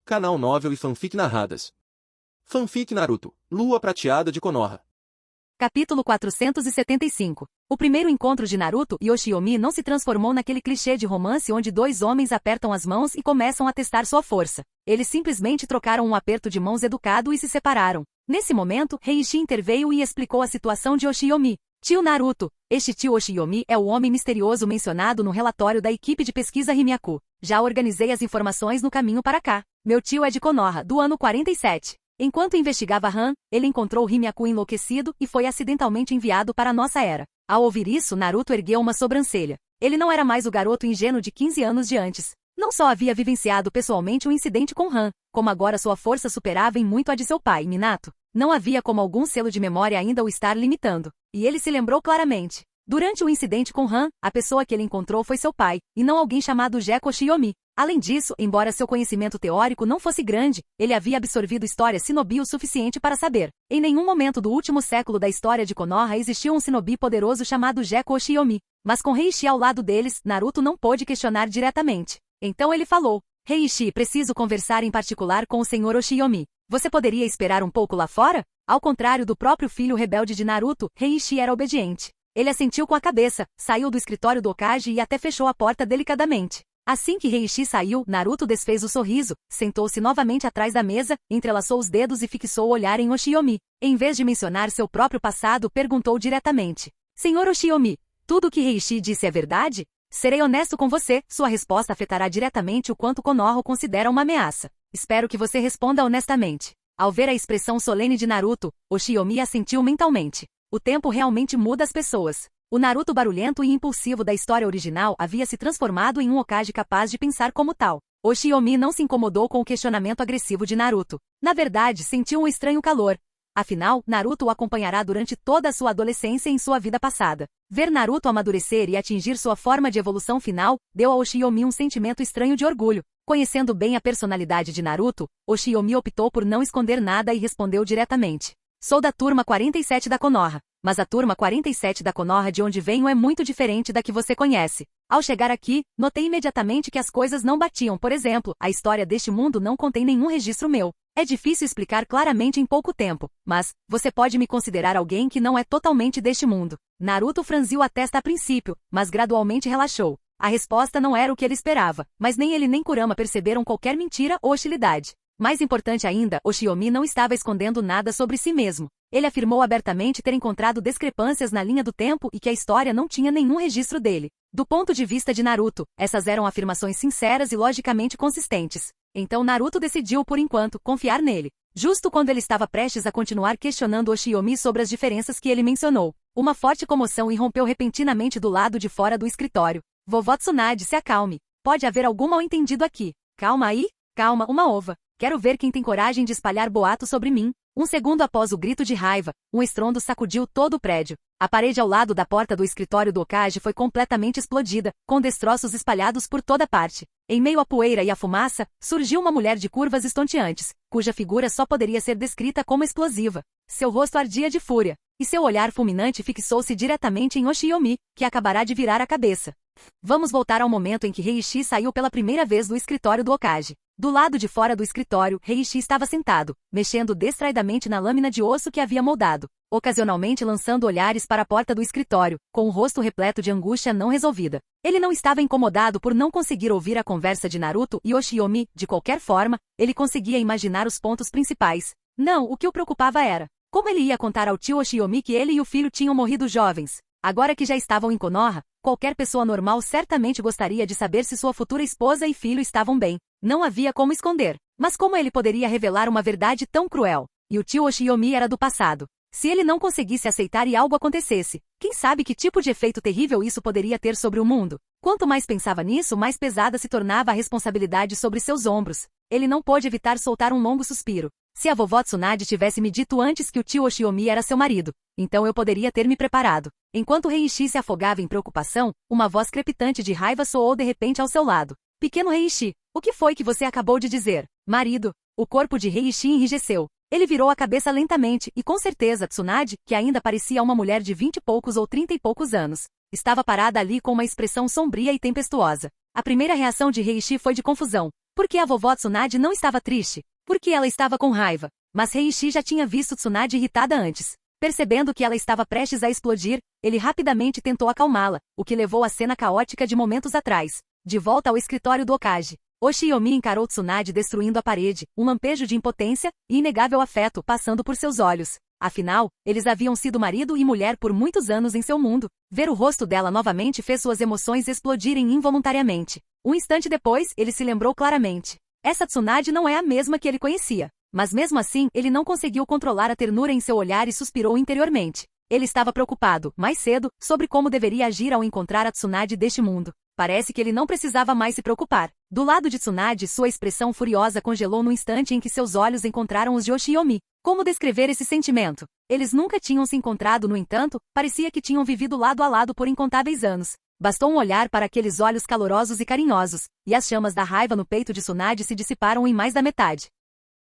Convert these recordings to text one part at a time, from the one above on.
Canal Novel e Fanfic Narradas. Fanfic Naruto, Lua Prateada de Konoha. Capítulo 475. O primeiro encontro de Naruto e Oshiyomi não se transformou naquele clichê de romance onde dois homens apertam as mãos e começam a testar sua força. Eles simplesmente trocaram um aperto de mãos educado e se separaram. Nesse momento, Heiichi interveio e explicou a situação de Oshiyomi. Tio Naruto, este tio Oshiyomi é o homem misterioso mencionado no relatório da equipe de pesquisa Himyaku. Já organizei as informações no caminho para cá. Meu tio é de Konoha, do ano 47. Enquanto investigava Han, ele encontrou o Himyaku enlouquecido e foi acidentalmente enviado para a nossa era. Ao ouvir isso, Naruto ergueu uma sobrancelha. Ele não era mais o garoto ingênuo de 15 anos de antes. Não só havia vivenciado pessoalmente o incidente com Han, como agora sua força superava em muito a de seu pai, Minato. Não havia como algum selo de memória ainda o estar limitando. E ele se lembrou claramente. Durante o incidente com Han, a pessoa que ele encontrou foi seu pai, e não alguém chamado Gekko Oshiyomi. Além disso, embora seu conhecimento teórico não fosse grande, ele havia absorvido história shinobi o suficiente para saber. Em nenhum momento do último século da história de Konoha existiu um shinobi poderoso chamado Gekko Oshiyomi. Mas com Heiichi ao lado deles, Naruto não pôde questionar diretamente. Então ele falou: Heiichi, preciso conversar em particular com o Sr. Oshiyomi. Você poderia esperar um pouco lá fora? Ao contrário do próprio filho rebelde de Naruto, Heiichi era obediente. Ele assentiu com a cabeça, saiu do escritório do Hokage e até fechou a porta delicadamente. Assim que Heiichi saiu, Naruto desfez o sorriso, sentou-se novamente atrás da mesa, entrelaçou os dedos e fixou o olhar em Oshiyomi. Em vez de mencionar seu próprio passado, perguntou diretamente: Senhor Oshiyomi, tudo o que Heiichi disse é verdade? Serei honesto com você, sua resposta afetará diretamente o quanto Konoha o considera uma ameaça. Espero que você responda honestamente. Ao ver a expressão solene de Naruto, Oshiyomi assentiu mentalmente. O tempo realmente muda as pessoas. O Naruto barulhento e impulsivo da história original havia se transformado em um Hokage capaz de pensar como tal. Oshiyomi não se incomodou com o questionamento agressivo de Naruto. Na verdade, sentiu um estranho calor. Afinal, Naruto o acompanhará durante toda a sua adolescência em sua vida passada. Ver Naruto amadurecer e atingir sua forma de evolução final, deu a Oshiyomi um sentimento estranho de orgulho. Conhecendo bem a personalidade de Naruto, Oshiyomi optou por não esconder nada e respondeu diretamente: Sou da turma 47 da Konoha, mas a turma 47 da Konoha de onde venho é muito diferente da que você conhece. Ao chegar aqui, notei imediatamente que as coisas não batiam. Por exemplo, a história deste mundo não contém nenhum registro meu. É difícil explicar claramente em pouco tempo, mas você pode me considerar alguém que não é totalmente deste mundo. Naruto franziu a testa a princípio, mas gradualmente relaxou. A resposta não era o que ele esperava, mas nem ele nem Kurama perceberam qualquer mentira ou hostilidade. Mais importante ainda, Oshiyomi não estava escondendo nada sobre si mesmo. Ele afirmou abertamente ter encontrado discrepâncias na linha do tempo e que a história não tinha nenhum registro dele. Do ponto de vista de Naruto, essas eram afirmações sinceras e logicamente consistentes. Então Naruto decidiu, por enquanto, confiar nele. Justo quando ele estava prestes a continuar questionando Oshiyomi sobre as diferenças que ele mencionou, uma forte comoção irrompeu repentinamente do lado de fora do escritório. Vovó Tsunade, se acalme. Pode haver algum mal-entendido aqui. Calma aí? Calma, uma ova. Quero ver quem tem coragem de espalhar boatos sobre mim. Um segundo após o grito de raiva, um estrondo sacudiu todo o prédio. A parede ao lado da porta do escritório do Hokage foi completamente explodida, com destroços espalhados por toda parte. Em meio à poeira e à fumaça, surgiu uma mulher de curvas estonteantes, cuja figura só poderia ser descrita como explosiva. Seu rosto ardia de fúria, e seu olhar fulminante fixou-se diretamente em Oshiyomi, que acabará de virar a cabeça. Vamos voltar ao momento em que Heiichi saiu pela primeira vez do escritório do Hokage. Do lado de fora do escritório, Heiichi estava sentado, mexendo distraidamente na lâmina de osso que havia moldado, ocasionalmente lançando olhares para a porta do escritório, com o rosto repleto de angústia não resolvida. Ele não estava incomodado por não conseguir ouvir a conversa de Naruto e Oshiyomi, de qualquer forma, ele conseguia imaginar os pontos principais. Não, o que o preocupava era como ele ia contar ao tio Oshiyomi que ele e o filho tinham morrido jovens. Agora que já estavam em Konoha, qualquer pessoa normal certamente gostaria de saber se sua futura esposa e filho estavam bem. Não havia como esconder. Mas como ele poderia revelar uma verdade tão cruel? E o tio Oshiyomi era do passado. Se ele não conseguisse aceitar e algo acontecesse, quem sabe que tipo de efeito terrível isso poderia ter sobre o mundo? Quanto mais pensava nisso, mais pesada se tornava a responsabilidade sobre seus ombros. Ele não pôde evitar soltar um longo suspiro. Se a vovó Tsunade tivesse me dito antes que o tio Oshiyomi era seu marido, então eu poderia ter me preparado. Enquanto Heiichi se afogava em preocupação, uma voz crepitante de raiva soou de repente ao seu lado. Pequeno Heiichi, o que foi que você acabou de dizer? Marido. O corpo de Heiichi enrijeceu. Ele virou a cabeça lentamente e com certeza Tsunade, que ainda parecia uma mulher de 20 e poucos ou 30 e poucos anos, estava parada ali com uma expressão sombria e tempestuosa. A primeira reação de Heiichi foi de confusão. Por que a vovó Tsunade não estava triste? Por que ela estava com raiva? Mas Heiichi já tinha visto Tsunade irritada antes. Percebendo que ela estava prestes a explodir, ele rapidamente tentou acalmá-la, o que levou à cena caótica de momentos atrás. De volta ao escritório do Hokage, Oshiyomi encarou Tsunade destruindo a parede, um lampejo de impotência e inegável afeto passando por seus olhos. Afinal, eles haviam sido marido e mulher por muitos anos em seu mundo. Ver o rosto dela novamente fez suas emoções explodirem involuntariamente. Um instante depois, ele se lembrou claramente. Essa Tsunade não é a mesma que ele conhecia. Mas mesmo assim, ele não conseguiu controlar a ternura em seu olhar e suspirou interiormente. Ele estava preocupado, mais cedo, sobre como deveria agir ao encontrar a Tsunade deste mundo. Parece que ele não precisava mais se preocupar. Do lado de Tsunade, sua expressão furiosa congelou no instante em que seus olhos encontraram os de Oshiyomi. Como descrever esse sentimento? Eles nunca tinham se encontrado, no entanto, parecia que tinham vivido lado a lado por incontáveis anos. Bastou um olhar para aqueles olhos calorosos e carinhosos, e as chamas da raiva no peito de Tsunade se dissiparam em mais da metade.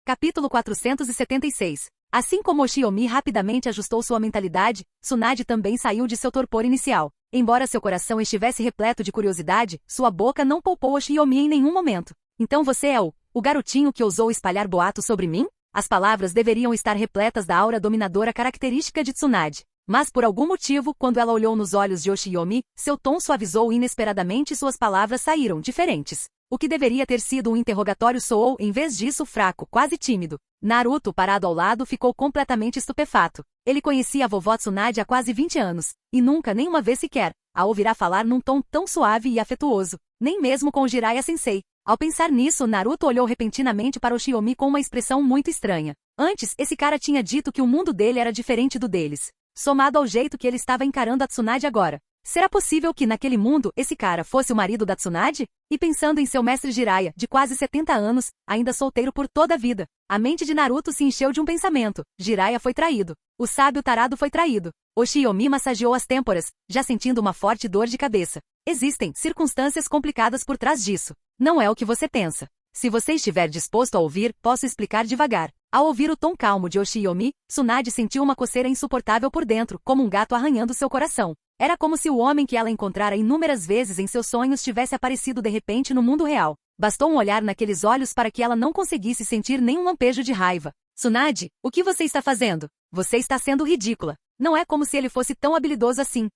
Capítulo 476. Assim como Oshiyomi rapidamente ajustou sua mentalidade, Tsunade também saiu de seu torpor inicial. Embora seu coração estivesse repleto de curiosidade, sua boca não poupou Oshiyomi em nenhum momento. Então você é o garotinho que ousou espalhar boatos sobre mim? As palavras deveriam estar repletas da aura dominadora característica de Tsunade. Mas por algum motivo, quando ela olhou nos olhos de Oshiyomi, seu tom suavizou inesperadamente e suas palavras saíram diferentes. O que deveria ter sido um interrogatório soou, em vez disso, fraco, quase tímido. Naruto, parado ao lado, ficou completamente estupefato. Ele conhecia a vovó Tsunade há quase 20 anos, e nunca, nem uma vez sequer, a ouvirá falar num tom tão suave e afetuoso, nem mesmo com o Jiraiya-sensei. Ao pensar nisso, Naruto olhou repentinamente para Oshiyomi com uma expressão muito estranha. Antes, esse cara tinha dito que o mundo dele era diferente do deles. Somado ao jeito que ele estava encarando a Tsunade agora. Será possível que naquele mundo, esse cara fosse o marido da Tsunade? E pensando em seu mestre Jiraiya, de quase 70 anos, ainda solteiro por toda a vida, a mente de Naruto se encheu de um pensamento. Jiraiya foi traído. O sábio tarado foi traído. Oshiyomi massageou as têmporas, já sentindo uma forte dor de cabeça. Existem circunstâncias complicadas por trás disso. Não é o que você pensa. Se você estiver disposto a ouvir, posso explicar devagar. Ao ouvir o tom calmo de Oshiyomi, Tsunade sentiu uma coceira insuportável por dentro, como um gato arranhando seu coração. Era como se o homem que ela encontrara inúmeras vezes em seus sonhos tivesse aparecido de repente no mundo real. Bastou um olhar naqueles olhos para que ela não conseguisse sentir nenhum lampejo de raiva. Tsunade, o que você está fazendo? Você está sendo ridícula. Não é como se ele fosse tão habilidoso assim.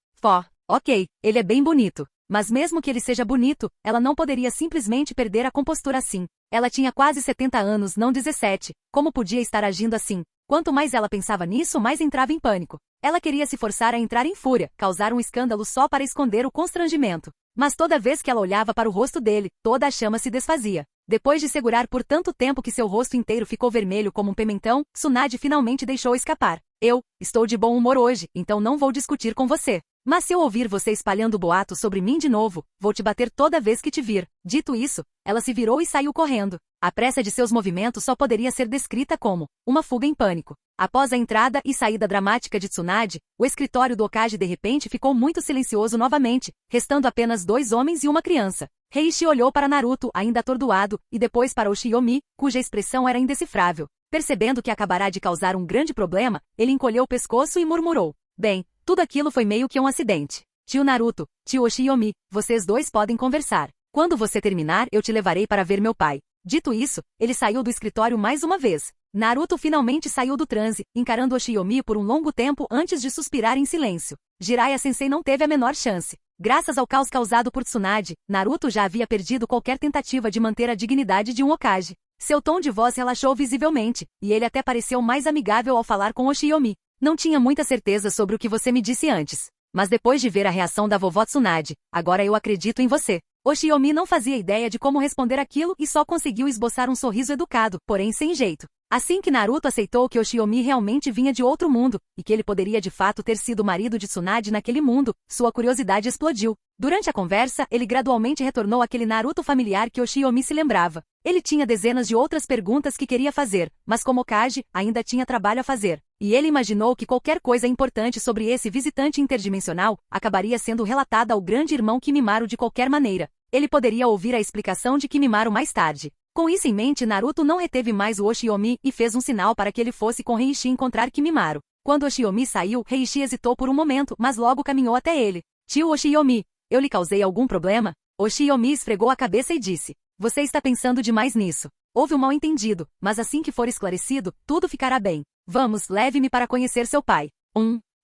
Ok, ele é bem bonito. Mas mesmo que ele seja bonito, ela não poderia simplesmente perder a compostura assim. Ela tinha quase 70 anos, não 17. Como podia estar agindo assim? Quanto mais ela pensava nisso, mais entrava em pânico. Ela queria se forçar a entrar em fúria, causar um escândalo só para esconder o constrangimento. Mas toda vez que ela olhava para o rosto dele, toda a chama se desfazia. Depois de segurar por tanto tempo que seu rosto inteiro ficou vermelho como um pimentão, Tsunade finalmente deixou escapar. Eu estou de bom humor hoje, então não vou discutir com você. Mas se eu ouvir você espalhando boatos sobre mim de novo, vou te bater toda vez que te vir. Dito isso, ela se virou e saiu correndo. A pressa de seus movimentos só poderia ser descrita como uma fuga em pânico. Após a entrada e saída dramática de Tsunade, o escritório do Hokage de repente ficou muito silencioso novamente, restando apenas 2 homens e uma criança. Heiichi olhou para Naruto, ainda atordoado, e depois para Oshiyomi, cuja expressão era indecifrável. Percebendo que acabará de causar um grande problema, ele encolheu o pescoço e murmurou. Bem, tudo aquilo foi meio que um acidente. Tio Naruto, tio Oshiyomi, vocês dois podem conversar. Quando você terminar, eu te levarei para ver meu pai. Dito isso, ele saiu do escritório mais uma vez. Naruto finalmente saiu do transe, encarando Oshiyomi por um longo tempo antes de suspirar em silêncio. Jiraiya-sensei não teve a menor chance. Graças ao caos causado por Tsunade, Naruto já havia perdido qualquer tentativa de manter a dignidade de um Hokage. Seu tom de voz relaxou visivelmente, e ele até pareceu mais amigável ao falar com Oshiyomi. Não tinha muita certeza sobre o que você me disse antes. Mas depois de ver a reação da vovó Tsunade, agora eu acredito em você. Oshiyomi não fazia ideia de como responder aquilo e só conseguiu esboçar um sorriso educado, porém sem jeito. Assim que Naruto aceitou que Oshiyomi realmente vinha de outro mundo, e que ele poderia de fato ter sido o marido de Tsunade naquele mundo, sua curiosidade explodiu. Durante a conversa, ele gradualmente retornou àquele Naruto familiar que Oshiyomi se lembrava. Ele tinha dezenas de outras perguntas que queria fazer, mas como Hokage, ainda tinha trabalho a fazer. E ele imaginou que qualquer coisa importante sobre esse visitante interdimensional acabaria sendo relatada ao grande irmão Kimimaro de qualquer maneira. Ele poderia ouvir a explicação de Kimimaro mais tarde. Com isso em mente, Naruto não reteve mais o Oshiyomi e fez um sinal para que ele fosse com Heiichi encontrar Kimimaro. Quando Oshiyomi saiu, Heiichi hesitou por um momento, mas logo caminhou até ele. Tio Oshiyomi, eu lhe causei algum problema? Oshiyomi esfregou a cabeça e disse. Você está pensando demais nisso. Houve um mal-entendido, mas assim que for esclarecido, tudo ficará bem. Vamos, leve-me para conhecer seu pai.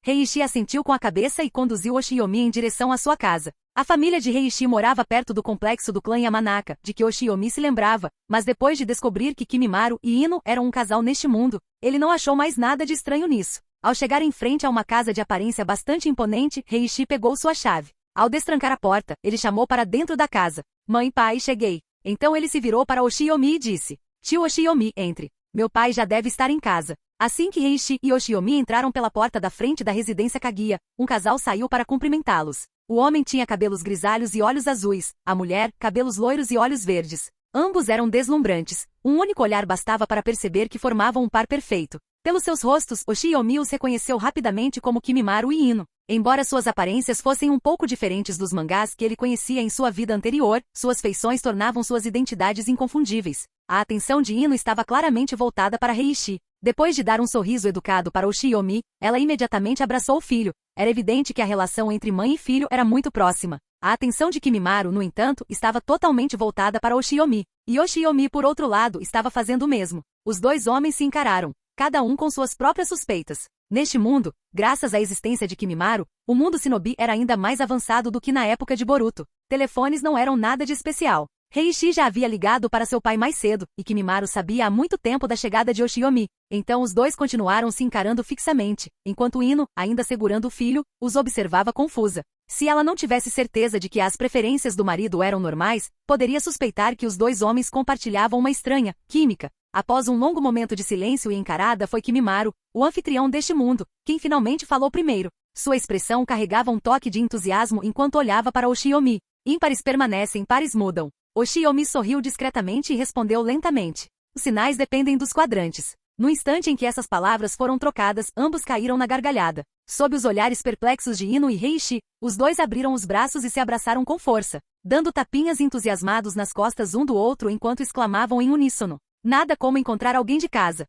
Heiichi assentiu com a cabeça e conduziu Oshiyomi em direção à sua casa. A família de Heiichi morava perto do complexo do clã Yamanaka, de que Oshiyomi se lembrava, mas depois de descobrir que Kimimaru e Ino eram um casal neste mundo, ele não achou mais nada de estranho nisso. Ao chegar em frente a uma casa de aparência bastante imponente, Heiichi pegou sua chave. Ao destrancar a porta, ele chamou para dentro da casa. Mãe, pai, cheguei. Então ele se virou para Oshiyomi e disse: Tio Oshiyomi, entre. Meu pai já deve estar em casa. Assim que Heiichi e Oshiyomi entraram pela porta da frente da residência Kaguya, um casal saiu para cumprimentá-los. O homem tinha cabelos grisalhos e olhos azuis, a mulher, cabelos loiros e olhos verdes. Ambos eram deslumbrantes. Um único olhar bastava para perceber que formavam um par perfeito. Pelos seus rostos, Oshiyomi os reconheceu rapidamente como Kimimaru e Ino. Embora suas aparências fossem um pouco diferentes dos mangás que ele conhecia em sua vida anterior, suas feições tornavam suas identidades inconfundíveis. A atenção de Ino estava claramente voltada para Heiichi. Depois de dar um sorriso educado para Oshiyomi, ela imediatamente abraçou o filho. Era evidente que a relação entre mãe e filho era muito próxima. A atenção de Kimimaru, no entanto, estava totalmente voltada para Oshiyomi. E Oshiyomi, por outro lado, estava fazendo o mesmo. Os dois homens se encararam, cada um com suas próprias suspeitas. Neste mundo, graças à existência de Kimimaru, o mundo shinobi era ainda mais avançado do que na época de Boruto. Telefones não eram nada de especial. Heiichi já havia ligado para seu pai mais cedo, e Kimimaru sabia há muito tempo da chegada de Oshiyomi. Então os dois continuaram se encarando fixamente, enquanto Ino, ainda segurando o filho, os observava confusa. Se ela não tivesse certeza de que as preferências do marido eram normais, poderia suspeitar que os dois homens compartilhavam uma estranha química. Após um longo momento de silêncio e encarada foi Kimimaru, o anfitrião deste mundo, quem finalmente falou primeiro. Sua expressão carregava um toque de entusiasmo enquanto olhava para Oshiyomi. Ímpares permanecem, pares mudam. Oshiyomi sorriu discretamente e respondeu lentamente. Os sinais dependem dos quadrantes. No instante em que essas palavras foram trocadas, ambos caíram na gargalhada. Sob os olhares perplexos de Ino e Heiichi, os dois abriram os braços e se abraçaram com força, dando tapinhas entusiasmados nas costas um do outro enquanto exclamavam em uníssono: Nada como encontrar alguém de casa.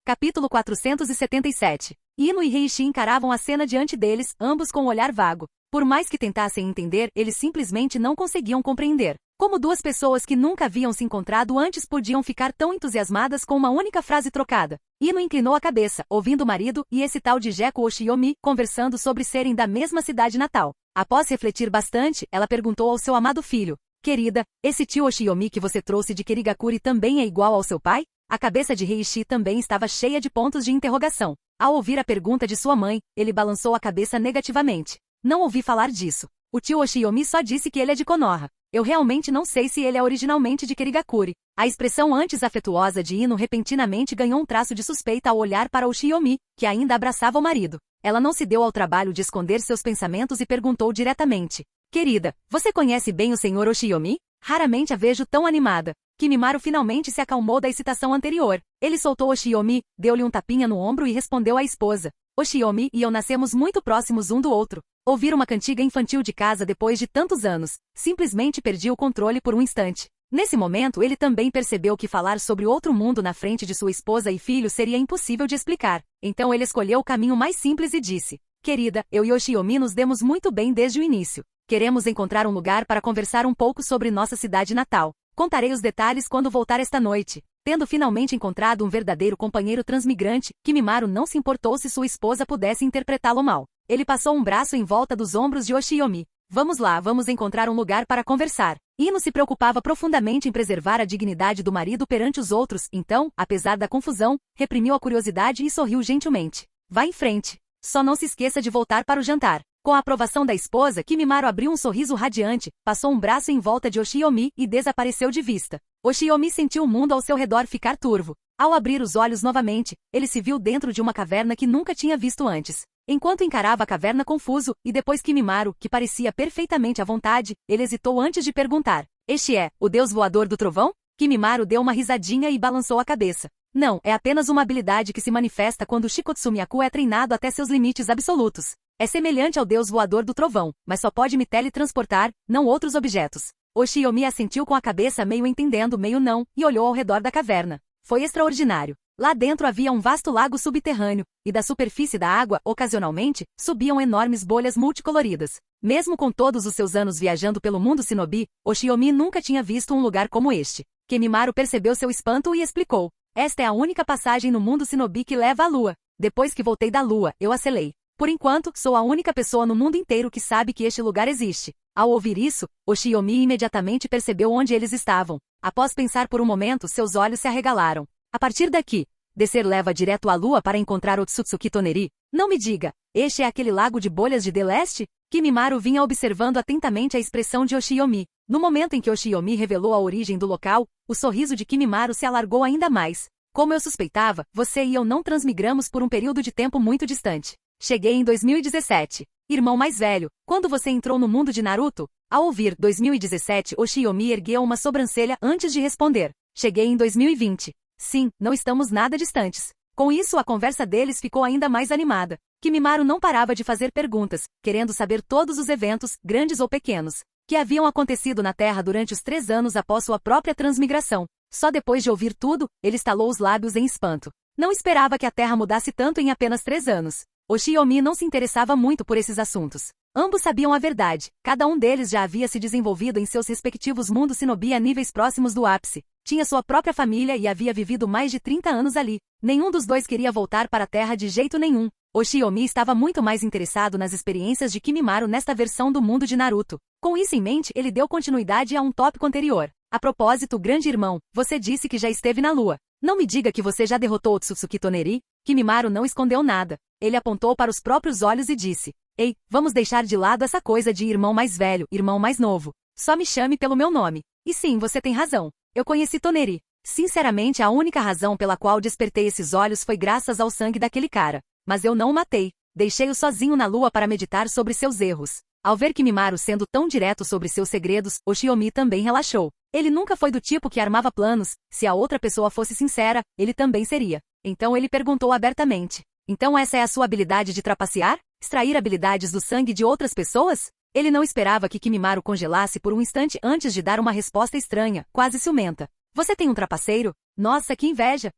Capítulo 477. Ino e Heiichi encaravam a cena diante deles, ambos com um olhar vago. Por mais que tentassem entender, eles simplesmente não conseguiam compreender. Como duas pessoas que nunca haviam se encontrado antes podiam ficar tão entusiasmadas com uma única frase trocada? Ino inclinou a cabeça, ouvindo o marido e esse tal de Jeko Oshiyomi conversando sobre serem da mesma cidade natal. Após refletir bastante, ela perguntou ao seu amado filho: Querida, esse tio Oshiyomi que você trouxe de Kirigakuri também é igual ao seu pai? A cabeça de Heiichi também estava cheia de pontos de interrogação. Ao ouvir a pergunta de sua mãe, ele balançou a cabeça negativamente. Não ouvi falar disso. O tio Oshiyomi só disse que ele é de Konoha. Eu realmente não sei se ele é originalmente de Kirigakuri. A expressão antes afetuosa de Ino repentinamente ganhou um traço de suspeita ao olhar para Oshiyomi, que ainda abraçava o marido. Ela não se deu ao trabalho de esconder seus pensamentos e perguntou diretamente: Querida, você conhece bem o senhor Oshiyomi? Raramente a vejo tão animada. Kimimaru finalmente se acalmou da excitação anterior. Ele soltou Oshiyomi, deu-lhe um tapinha no ombro e respondeu à esposa: Oshiyomi e eu nascemos muito próximos um do outro. Ouvir uma cantiga infantil de casa depois de tantos anos. Simplesmente perdi o controle por um instante. Nesse momento ele também percebeu que falar sobre outro mundo na frente de sua esposa e filho seria impossível de explicar. Então ele escolheu o caminho mais simples e disse: Querida, eu e Oshiyomi nos demos muito bem desde o início. Queremos encontrar um lugar para conversar um pouco sobre nossa cidade natal. Contarei os detalhes quando voltar esta noite. Tendo finalmente encontrado um verdadeiro companheiro transmigrante, Kimimaru não se importou se sua esposa pudesse interpretá-lo mal. Ele passou um braço em volta dos ombros de Oshiyomi. Vamos lá, vamos encontrar um lugar para conversar. Ino se preocupava profundamente em preservar a dignidade do marido perante os outros, então, apesar da confusão, reprimiu a curiosidade e sorriu gentilmente. Vá em frente. Só não se esqueça de voltar para o jantar. Com a aprovação da esposa, Kimimaru abriu um sorriso radiante, passou um braço em volta de Oshiyomi e desapareceu de vista. Oshiyomi sentiu o mundo ao seu redor ficar turvo. Ao abrir os olhos novamente, ele se viu dentro de uma caverna que nunca tinha visto antes. Enquanto encarava a caverna confuso, e depois Kimimaru, que parecia perfeitamente à vontade, ele hesitou antes de perguntar: Este é o deus voador do trovão? Kimimaru deu uma risadinha e balançou a cabeça. Não, é apenas uma habilidade que se manifesta quando Shikotsumiyaku é treinado até seus limites absolutos. É semelhante ao deus voador do trovão, mas só pode me teletransportar, não outros objetos. Oshiyomi assentiu com a cabeça meio entendendo, meio não, e olhou ao redor da caverna. Foi extraordinário. Lá dentro havia um vasto lago subterrâneo, e da superfície da água, ocasionalmente, subiam enormes bolhas multicoloridas. Mesmo com todos os seus anos viajando pelo mundo Shinobi, Oshiomi nunca tinha visto um lugar como este. Kimimaru percebeu seu espanto e explicou. Esta é a única passagem no mundo Shinobi que leva à lua. Depois que voltei da lua, eu acelei. Por enquanto, sou a única pessoa no mundo inteiro que sabe que este lugar existe. Ao ouvir isso, Oshiomi imediatamente percebeu onde eles estavam. Após pensar por um momento, seus olhos se arregalaram. A partir daqui, descer leva direto à lua para encontrar Otsutsuki Toneri? Não me diga, este é aquele lago de bolhas de Deleste? Kimimaru vinha observando atentamente a expressão de Oshiomi. No momento em que Oshiomi revelou a origem do local, o sorriso de Kimimaru se alargou ainda mais. Como eu suspeitava, você e eu não transmigramos por um período de tempo muito distante. Cheguei em 2017. Irmão mais velho, quando você entrou no mundo de Naruto? Ao ouvir 2017, Oshiomi ergueu uma sobrancelha antes de responder. Cheguei em 2020. Sim, não estamos nada distantes. Com isso, a conversa deles ficou ainda mais animada. Kimimaru não parava de fazer perguntas, querendo saber todos os eventos, grandes ou pequenos, que haviam acontecido na Terra durante os 3 anos após sua própria transmigração. Só depois de ouvir tudo, ele estalou os lábios em espanto. Não esperava que a Terra mudasse tanto em apenas 3 anos. Oshiomi não se interessava muito por esses assuntos. Ambos sabiam a verdade. Cada um deles já havia se desenvolvido em seus respectivos mundos Shinobi a níveis próximos do ápice. Tinha sua própria família e havia vivido mais de 30 anos ali. Nenhum dos dois queria voltar para a Terra de jeito nenhum. Oshiomi estava muito mais interessado nas experiências de Kimimaru nesta versão do mundo de Naruto. Com isso em mente, ele deu continuidade a um tópico anterior. A propósito, grande irmão, você disse que já esteve na Lua. Não me diga que você já derrotou Otsutsuki Toneri? Kimimaru não escondeu nada. Ele apontou para os próprios olhos e disse. Ei, vamos deixar de lado essa coisa de irmão mais velho, irmão mais novo. Só me chame pelo meu nome. E sim, você tem razão. Eu conheci Toneri. Sinceramente, a única razão pela qual despertei esses olhos foi graças ao sangue daquele cara. Mas eu não o matei. Deixei-o sozinho na lua para meditar sobre seus erros. Ao ver Kimimaru sendo tão direto sobre seus segredos, Oshiomi também relaxou. Ele nunca foi do tipo que armava planos. Se a outra pessoa fosse sincera, ele também seria. Então ele perguntou abertamente. Então essa é a sua habilidade de trapacear? Extrair habilidades do sangue de outras pessoas? Ele não esperava que Kimimaru congelasse por um instante antes de dar uma resposta estranha, quase ciumenta. Você tem um trapaceiro? Nossa, que inveja!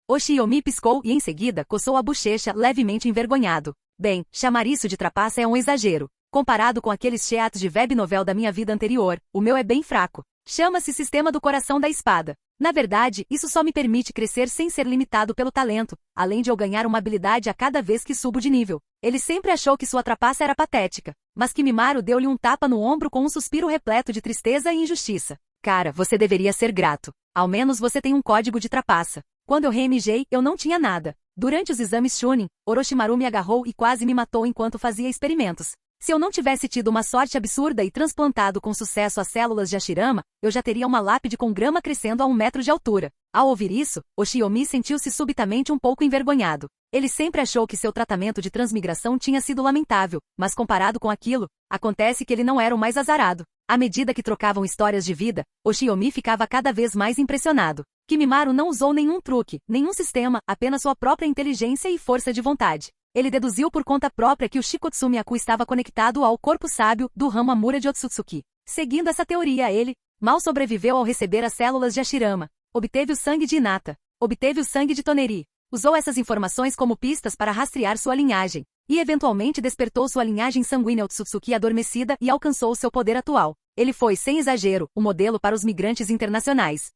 Oshiomi piscou e em seguida coçou a bochecha levemente envergonhado. Bem, chamar isso de trapaça é um exagero. Comparado com aqueles cheats de webnovel da minha vida anterior, o meu é bem fraco. Chama-se Sistema do Coração da Espada. Na verdade, isso só me permite crescer sem ser limitado pelo talento, além de eu ganhar uma habilidade a cada vez que subo de nível. Ele sempre achou que sua trapaça era patética, mas Kimimaru deu-lhe um tapa no ombro com um suspiro repleto de tristeza e injustiça. Cara, você deveria ser grato. Ao menos você tem um código de trapaça. Quando eu reemijei, eu não tinha nada. Durante os exames Chunin, Orochimaru me agarrou e quase me matou enquanto fazia experimentos. Se eu não tivesse tido uma sorte absurda e transplantado com sucesso as células de Hashirama, eu já teria uma lápide com grama crescendo a 1 metro de altura. Ao ouvir isso, Oshiomi sentiu-se subitamente um pouco envergonhado. Ele sempre achou que seu tratamento de transmigração tinha sido lamentável, mas comparado com aquilo, acontece que ele não era o mais azarado. À medida que trocavam histórias de vida, Oshiomi ficava cada vez mais impressionado. Kimimaru não usou nenhum truque, nenhum sistema, apenas sua própria inteligência e força de vontade. Ele deduziu por conta própria que o Shikotsu Myaku estava conectado ao corpo sábio do ramo Amura de Otsutsuki. Seguindo essa teoria, ele mal sobreviveu ao receber as células de Hashirama. Obteve o sangue de Hinata. Obteve o sangue de Toneri. Usou essas informações como pistas para rastrear sua linhagem. E eventualmente despertou sua linhagem sanguínea Otsutsuki adormecida e alcançou seu poder atual. Ele foi, sem exagero, o modelo para os migrantes internacionais.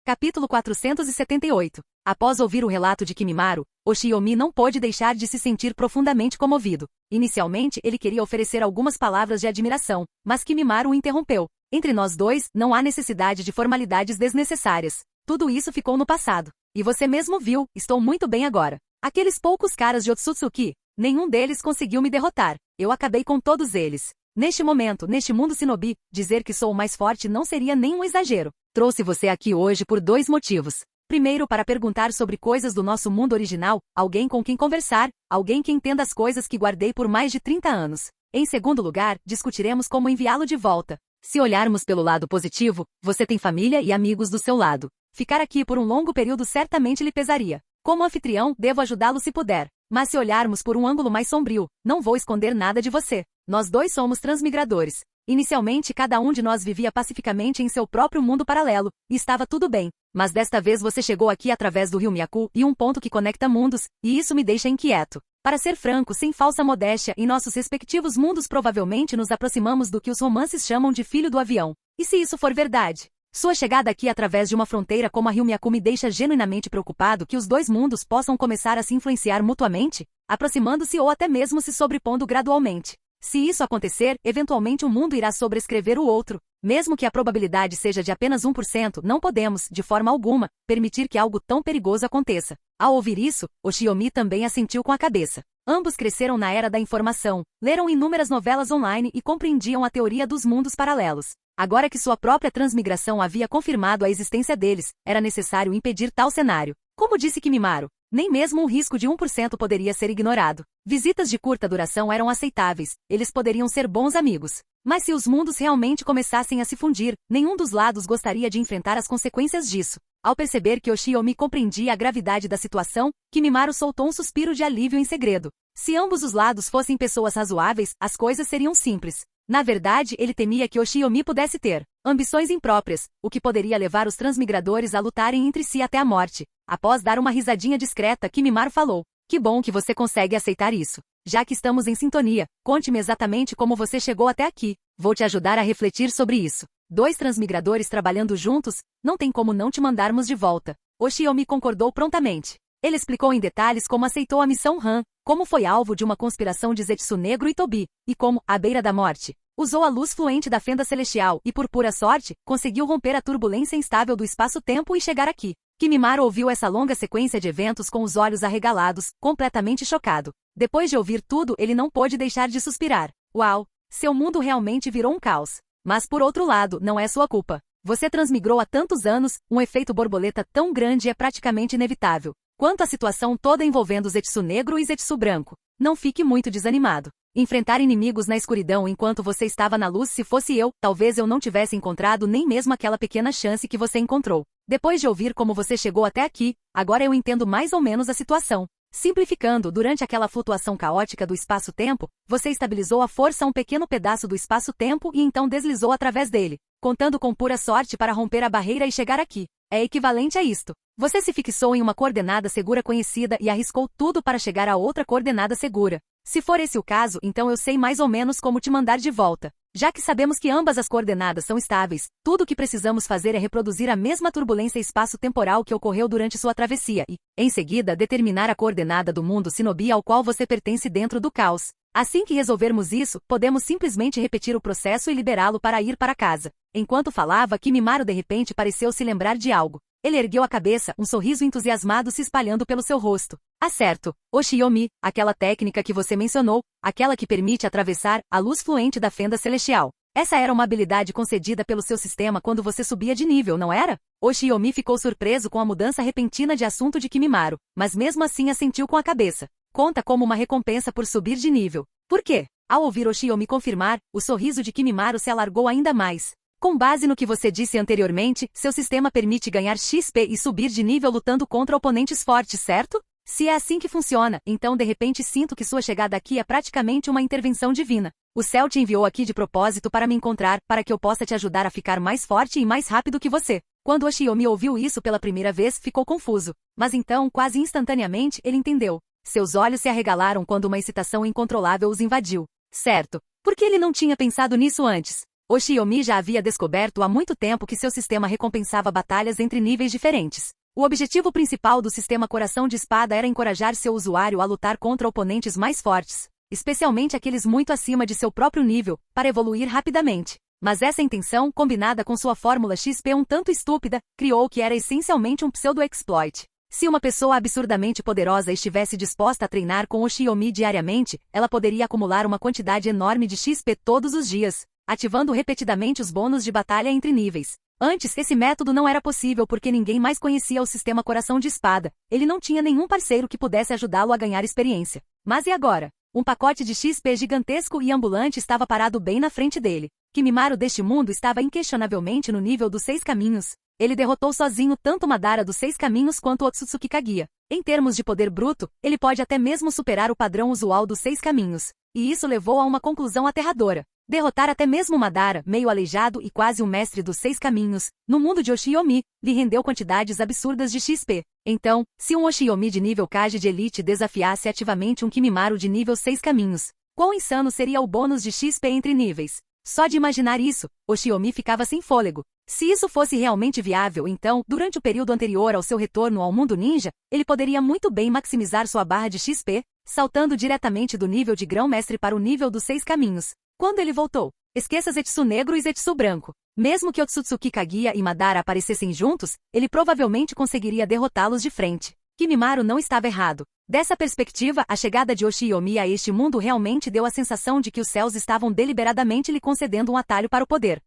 Capítulo 478. Após ouvir o relato de Kimimaru, Oshiomi não pôde deixar de se sentir profundamente comovido. Inicialmente, ele queria oferecer algumas palavras de admiração, mas Kimimaru o interrompeu. Entre nós dois, não há necessidade de formalidades desnecessárias. Tudo isso ficou no passado. E você mesmo viu, estou muito bem agora. Aqueles poucos caras de Otsutsuki, nenhum deles conseguiu me derrotar. Eu acabei com todos eles. Neste momento, neste mundo Shinobi, dizer que sou o mais forte não seria nem um exagero. Trouxe você aqui hoje por 2 motivos. Primeiro, para perguntar sobre coisas do nosso mundo original, alguém com quem conversar, alguém que entenda as coisas que guardei por mais de 30 anos. Em segundo lugar, discutiremos como enviá-lo de volta. Se olharmos pelo lado positivo, você tem família e amigos do seu lado. Ficar aqui por um longo período certamente lhe pesaria. Como anfitrião, devo ajudá-lo se puder. Mas se olharmos por um ângulo mais sombrio, não vou esconder nada de você. Nós dois somos transmigradores. Inicialmente cada um de nós vivia pacificamente em seu próprio mundo paralelo, e estava tudo bem. Mas desta vez você chegou aqui através do rio Myaku e um ponto que conecta mundos, e isso me deixa inquieto. Para ser franco, sem falsa modéstia, em nossos respectivos mundos provavelmente nos aproximamos do que os romances chamam de filho do avião. E se isso for verdade? Sua chegada aqui através de uma fronteira como a Rio Myaku me deixa genuinamente preocupado que os dois mundos possam começar a se influenciar mutuamente, aproximando-se ou até mesmo se sobrepondo gradualmente. Se isso acontecer, eventualmente um mundo irá sobrescrever o outro. Mesmo que a probabilidade seja de apenas 1%, não podemos, de forma alguma, permitir que algo tão perigoso aconteça. Ao ouvir isso, Oshiomi também assentiu com a cabeça. Ambos cresceram na era da informação, leram inúmeras novelas online e compreendiam a teoria dos mundos paralelos. Agora que sua própria transmigração havia confirmado a existência deles, era necessário impedir tal cenário. Como disse Kimimaro, nem mesmo um risco de 1% poderia ser ignorado. Visitas de curta duração eram aceitáveis, eles poderiam ser bons amigos. Mas se os mundos realmente começassem a se fundir, nenhum dos lados gostaria de enfrentar as consequências disso. Ao perceber que Oshiomi compreendia a gravidade da situação, Kimimaro soltou um suspiro de alívio em segredo. Se ambos os lados fossem pessoas razoáveis, as coisas seriam simples. Na verdade, ele temia que Oshiomi pudesse ter ambições impróprias, o que poderia levar os transmigradores a lutarem entre si até a morte. Após dar uma risadinha discreta, Kimimaro falou: "Que bom que você consegue aceitar isso. Já que estamos em sintonia, conte-me exatamente como você chegou até aqui. Vou te ajudar a refletir sobre isso. Dois transmigradores trabalhando juntos, não tem como não te mandarmos de volta." Oshiomi concordou prontamente. Ele explicou em detalhes como aceitou a missão Han, como foi alvo de uma conspiração de Zetsu Negro e Tobi, e como, à beira da morte, usou a luz fluente da fenda celestial e, por pura sorte, conseguiu romper a turbulência instável do espaço-tempo e chegar aqui. Kimimaro ouviu essa longa sequência de eventos com os olhos arregalados, completamente chocado. Depois de ouvir tudo, ele não pôde deixar de suspirar. Uau! Seu mundo realmente virou um caos. Mas por outro lado, não é sua culpa. Você transmigrou há tantos anos, um efeito borboleta tão grande é praticamente inevitável. Quanto à situação toda envolvendo Zetsu Negro e Zetsu Branco, não fique muito desanimado. Enfrentar inimigos na escuridão enquanto você estava na luz, se fosse eu, talvez eu não tivesse encontrado nem mesmo aquela pequena chance que você encontrou. Depois de ouvir como você chegou até aqui, agora eu entendo mais ou menos a situação. Simplificando, durante aquela flutuação caótica do espaço-tempo, você estabilizou a força a um pequeno pedaço do espaço-tempo e então deslizou através dele, contando com pura sorte para romper a barreira e chegar aqui. É equivalente a isto. Você se fixou em uma coordenada segura conhecida e arriscou tudo para chegar a outra coordenada segura. Se for esse o caso, então eu sei mais ou menos como te mandar de volta. Já que sabemos que ambas as coordenadas são estáveis, tudo o que precisamos fazer é reproduzir a mesma turbulência espaço-temporal que ocorreu durante sua travessia e, em seguida, determinar a coordenada do mundo Shinobi ao qual você pertence dentro do caos. Assim que resolvermos isso, podemos simplesmente repetir o processo e liberá-lo para ir para casa. Enquanto falava, Kimimaro de repente pareceu se lembrar de algo. Ele ergueu a cabeça, um sorriso entusiasmado se espalhando pelo seu rosto. Ah, certo. Oshiomi, aquela técnica que você mencionou, aquela que permite atravessar a luz fluente da fenda celestial. Essa era uma habilidade concedida pelo seu sistema quando você subia de nível, não era? Oshiomi ficou surpreso com a mudança repentina de assunto de Kimimaro, mas mesmo assim assentiu com a cabeça. Conta como uma recompensa por subir de nível. Por quê? Ao ouvir Oshiomi confirmar, o sorriso de Kimimaro se alargou ainda mais. Com base no que você disse anteriormente, seu sistema permite ganhar XP e subir de nível lutando contra oponentes fortes, certo? Se é assim que funciona, então de repente sinto que sua chegada aqui é praticamente uma intervenção divina. O céu te enviou aqui de propósito para me encontrar, para que eu possa te ajudar a ficar mais forte e mais rápido que você. Quando Oshiomi ouviu isso pela primeira vez, ficou confuso. Mas então, quase instantaneamente, ele entendeu. Seus olhos se arregalaram quando uma excitação incontrolável os invadiu. Certo. Por que ele não tinha pensado nisso antes? Oshiomi já havia descoberto há muito tempo que seu sistema recompensava batalhas entre níveis diferentes. O objetivo principal do sistema Coração de Espada era encorajar seu usuário a lutar contra oponentes mais fortes, especialmente aqueles muito acima de seu próprio nível, para evoluir rapidamente. Mas essa intenção, combinada com sua fórmula XP um tanto estúpida, criou o que era essencialmente um pseudo-exploit. Se uma pessoa absurdamente poderosa estivesse disposta a treinar com Oshiomi diariamente, ela poderia acumular uma quantidade enorme de XP todos os dias, ativando repetidamente os bônus de batalha entre níveis. Antes, esse método não era possível porque ninguém mais conhecia o sistema Coração de Espada. Ele não tinha nenhum parceiro que pudesse ajudá-lo a ganhar experiência. Mas e agora? Um pacote de XP gigantesco e ambulante estava parado bem na frente dele. Kimimaro deste mundo estava inquestionavelmente no nível dos 6 caminhos. Ele derrotou sozinho tanto Madara dos 6 caminhos quanto Otsutsuki Kaguya. Em termos de poder bruto, ele pode até mesmo superar o padrão usual dos 6 caminhos. E isso levou a uma conclusão aterradora. Derrotar até mesmo Madara, meio aleijado e quase um mestre dos 6 caminhos, no mundo de Oshiyomi, lhe rendeu quantidades absurdas de XP. Então, se um Oshiyomi de nível Kage de Elite desafiasse ativamente um Kimimaro de nível 6 caminhos, quão insano seria o bônus de XP entre níveis? Só de imaginar isso, Oshiyomi ficava sem fôlego. Se isso fosse realmente viável, então, durante o período anterior ao seu retorno ao mundo ninja, ele poderia muito bem maximizar sua barra de XP, saltando diretamente do nível de grão-mestre para o nível dos 6 caminhos. Quando ele voltou, esqueça Zetsu negro e Zetsu branco. Mesmo que Otsutsuki Kaguya e Madara aparecessem juntos, ele provavelmente conseguiria derrotá-los de frente. Kimimaro não estava errado. Dessa perspectiva, a chegada de Oshiyomi a este mundo realmente deu a sensação de que os céus estavam deliberadamente lhe concedendo um atalho para o poder.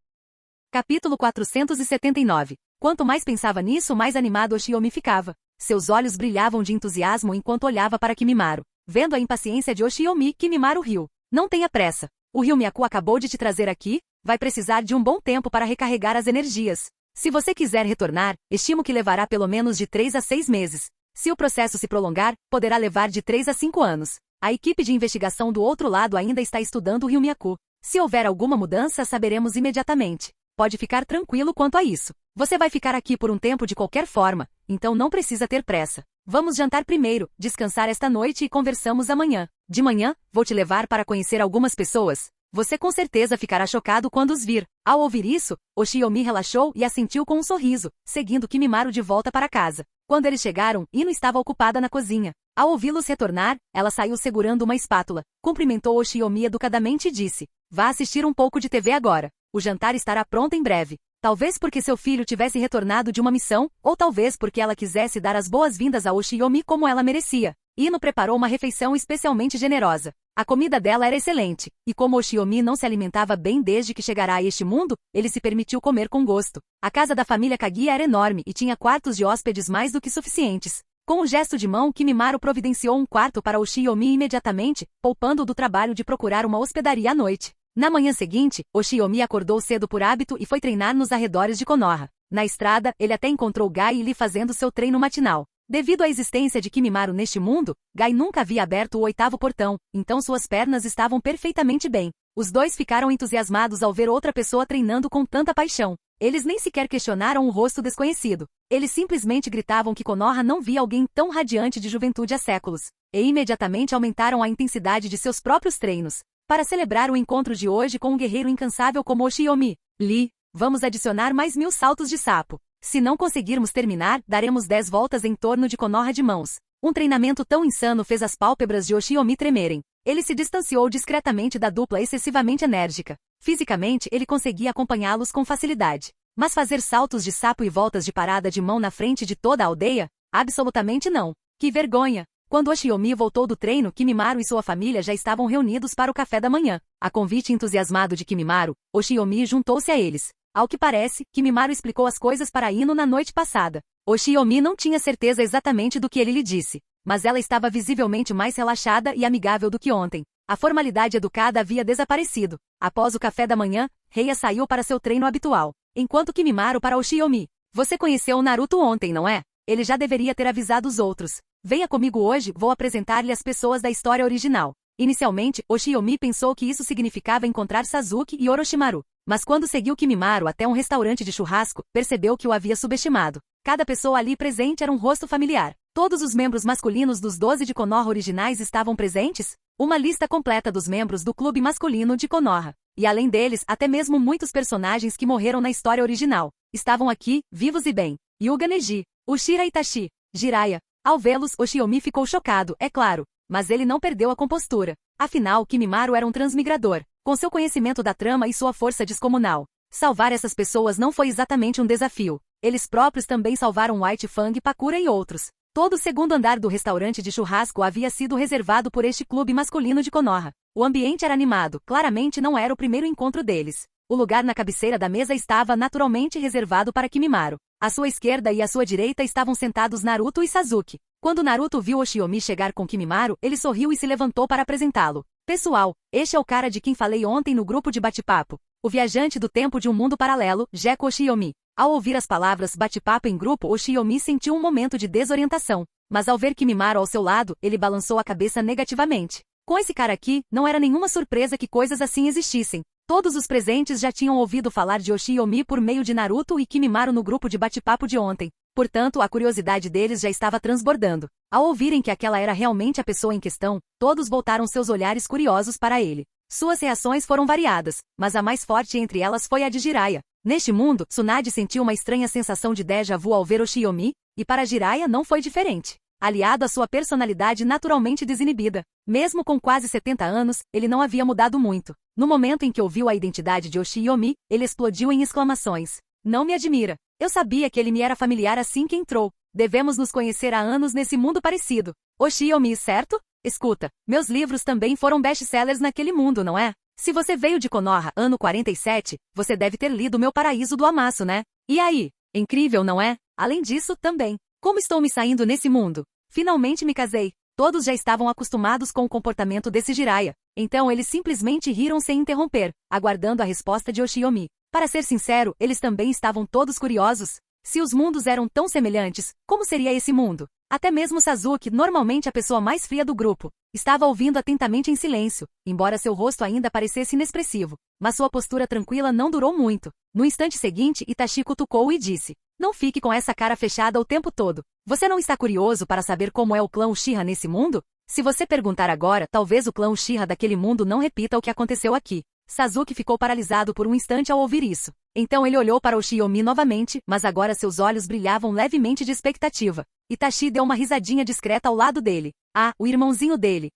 Capítulo 479. Quanto mais pensava nisso, mais animado Oshiyomi ficava. Seus olhos brilhavam de entusiasmo enquanto olhava para Kimimaro. Vendo a impaciência de Oshiyomi, Kimimaro riu. Não tenha pressa. O Rio Myaku acabou de te trazer aqui, vai precisar de um bom tempo para recarregar as energias. Se você quiser retornar, estimo que levará pelo menos de 3 a 6 meses. Se o processo se prolongar, poderá levar de 3 a 5 anos. A equipe de investigação do outro lado ainda está estudando o Rio Myaku. Se houver alguma mudança, saberemos imediatamente. Pode ficar tranquilo quanto a isso. Você vai ficar aqui por um tempo de qualquer forma, então não precisa ter pressa. Vamos jantar primeiro, descansar esta noite e conversamos amanhã. De manhã, vou te levar para conhecer algumas pessoas. Você com certeza ficará chocado quando os vir. Ao ouvir isso, Oshiyomi relaxou e assentiu com um sorriso, seguindo Kimimaro de volta para casa. Quando eles chegaram, Ino estava ocupada na cozinha. Ao ouvi-los retornar, ela saiu segurando uma espátula, cumprimentou Oshiyomi educadamente e disse: vá assistir um pouco de TV agora. O jantar estará pronto em breve. Talvez porque seu filho tivesse retornado de uma missão, ou talvez porque ela quisesse dar as boas-vindas a Oshiyomi como ela merecia. Ino preparou uma refeição especialmente generosa. A comida dela era excelente, e como Oshiyomi não se alimentava bem desde que chegara a este mundo, ele se permitiu comer com gosto. A casa da família Kaguya era enorme e tinha quartos de hóspedes mais do que suficientes. Com um gesto de mão, Kimimaro providenciou um quarto para Oshiyomi imediatamente, poupando do trabalho de procurar uma hospedaria à noite. Na manhã seguinte, Oshiyomi acordou cedo por hábito e foi treinar nos arredores de Konoha. Na estrada, ele até encontrou Gai e Lee fazendo seu treino matinal. Devido à existência de Kimimaro neste mundo, Gai nunca havia aberto o 8º portão, então suas pernas estavam perfeitamente bem. Os dois ficaram entusiasmados ao ver outra pessoa treinando com tanta paixão. Eles nem sequer questionaram o rosto desconhecido. Eles simplesmente gritavam que Konoha não via alguém tão radiante de juventude há séculos. E imediatamente aumentaram a intensidade de seus próprios treinos. Para celebrar o encontro de hoje com um guerreiro incansável como Oshiyomi, Lee, vamos adicionar mais 1000 saltos de sapo. Se não conseguirmos terminar, daremos 10 voltas em torno de Konoha de mãos. Um treinamento tão insano fez as pálpebras de Oshiyomi tremerem. Ele se distanciou discretamente da dupla excessivamente enérgica. Fisicamente, ele conseguia acompanhá-los com facilidade. Mas fazer saltos de sapo e voltas de parada de mão na frente de toda a aldeia? Absolutamente não. Que vergonha! Quando Oshiyomi voltou do treino, Kimimaro e sua família já estavam reunidos para o café da manhã. A convite entusiasmado de Kimimaro, Oshiyomi juntou-se a eles. Ao que parece, Kimimaro explicou as coisas para Ino na noite passada. Oshiyomi não tinha certeza exatamente do que ele lhe disse, mas ela estava visivelmente mais relaxada e amigável do que ontem. A formalidade educada havia desaparecido. Após o café da manhã, Reiya saiu para seu treino habitual, enquanto Kimimaro para Oshiyomi. Você conheceu o Naruto ontem, não é? Ele já deveria ter avisado os outros. Venha comigo hoje, vou apresentar-lhe as pessoas da história original. Inicialmente, Oshiyomi pensou que isso significava encontrar Sasuke e Orochimaru. Mas quando seguiu Kimimaro até um restaurante de churrasco, percebeu que o havia subestimado. Cada pessoa ali presente era um rosto familiar. Todos os membros masculinos dos 12 de Konoha originais estavam presentes? Uma lista completa dos membros do clube masculino de Konoha. E além deles, até mesmo muitos personagens que morreram na história original. Estavam aqui, vivos e bem. Yuga Neji, Ushira Itachi, Jiraiya. Ao vê-los, Oshiyomi ficou chocado, é claro. Mas ele não perdeu a compostura. Afinal, Kimimaro era um transmigrador, com seu conhecimento da trama e sua força descomunal. Salvar essas pessoas não foi exatamente um desafio. Eles próprios também salvaram White Fang, Pakura e outros. Todo o segundo andar do restaurante de churrasco havia sido reservado por este clube masculino de Konoha. O ambiente era animado, claramente não era o primeiro encontro deles. O lugar na cabeceira da mesa estava naturalmente reservado para Kimimaro. À sua esquerda e à sua direita estavam sentados Naruto e Sasuke. Quando Naruto viu Oshiyomi chegar com Kimimaro, ele sorriu e se levantou para apresentá-lo. Pessoal, este é o cara de quem falei ontem no grupo de bate-papo. O viajante do tempo de um mundo paralelo, Gekko Oshiyomi. Ao ouvir as palavras bate-papo em grupo, Oshiyomi sentiu um momento de desorientação. Mas ao ver Kimimaro ao seu lado, ele balançou a cabeça negativamente. Com esse cara aqui, não era nenhuma surpresa que coisas assim existissem. Todos os presentes já tinham ouvido falar de Oshiyomi por meio de Naruto e Kimimaro no grupo de bate-papo de ontem. Portanto, a curiosidade deles já estava transbordando. Ao ouvirem que aquela era realmente a pessoa em questão, todos voltaram seus olhares curiosos para ele. Suas reações foram variadas, mas a mais forte entre elas foi a de Jiraiya. Neste mundo, Tsunade sentiu uma estranha sensação de déjà vu ao ver Oshiyomi, e para Jiraiya não foi diferente. Aliado à sua personalidade naturalmente desinibida. Mesmo com quase 70 anos, ele não havia mudado muito. No momento em que ouviu a identidade de Oshiyomi, ele explodiu em exclamações. Não me admira. Eu sabia que ele me era familiar assim que entrou. Devemos nos conhecer há anos nesse mundo parecido. Oshiyomi, certo? Escuta, meus livros também foram best-sellers naquele mundo, não é? Se você veio de Konoha, ano 47, você deve ter lido Meu Paraíso do Amasso, né? E aí? Incrível, não é? Além disso, também. Como estou me saindo nesse mundo? Finalmente me casei. Todos já estavam acostumados com o comportamento desse Jiraiya. Então eles simplesmente riram sem interromper, aguardando a resposta de Oshiyomi. Para ser sincero, eles também estavam todos curiosos. Se os mundos eram tão semelhantes, como seria esse mundo? Até mesmo Sasuke, normalmente a pessoa mais fria do grupo, estava ouvindo atentamente em silêncio, embora seu rosto ainda parecesse inexpressivo. Mas sua postura tranquila não durou muito. No instante seguinte, Itachi cutucou e disse: Não fique com essa cara fechada o tempo todo. Você não está curioso para saber como é o clã Uchiha nesse mundo? Se você perguntar agora, talvez o clã Uchiha daquele mundo não repita o que aconteceu aqui. Sasuke ficou paralisado por um instante ao ouvir isso. Então ele olhou para Oshiyomi novamente, mas agora seus olhos brilhavam levemente de expectativa. Itachi deu uma risadinha discreta ao lado dele. Ah, o irmãozinho dele.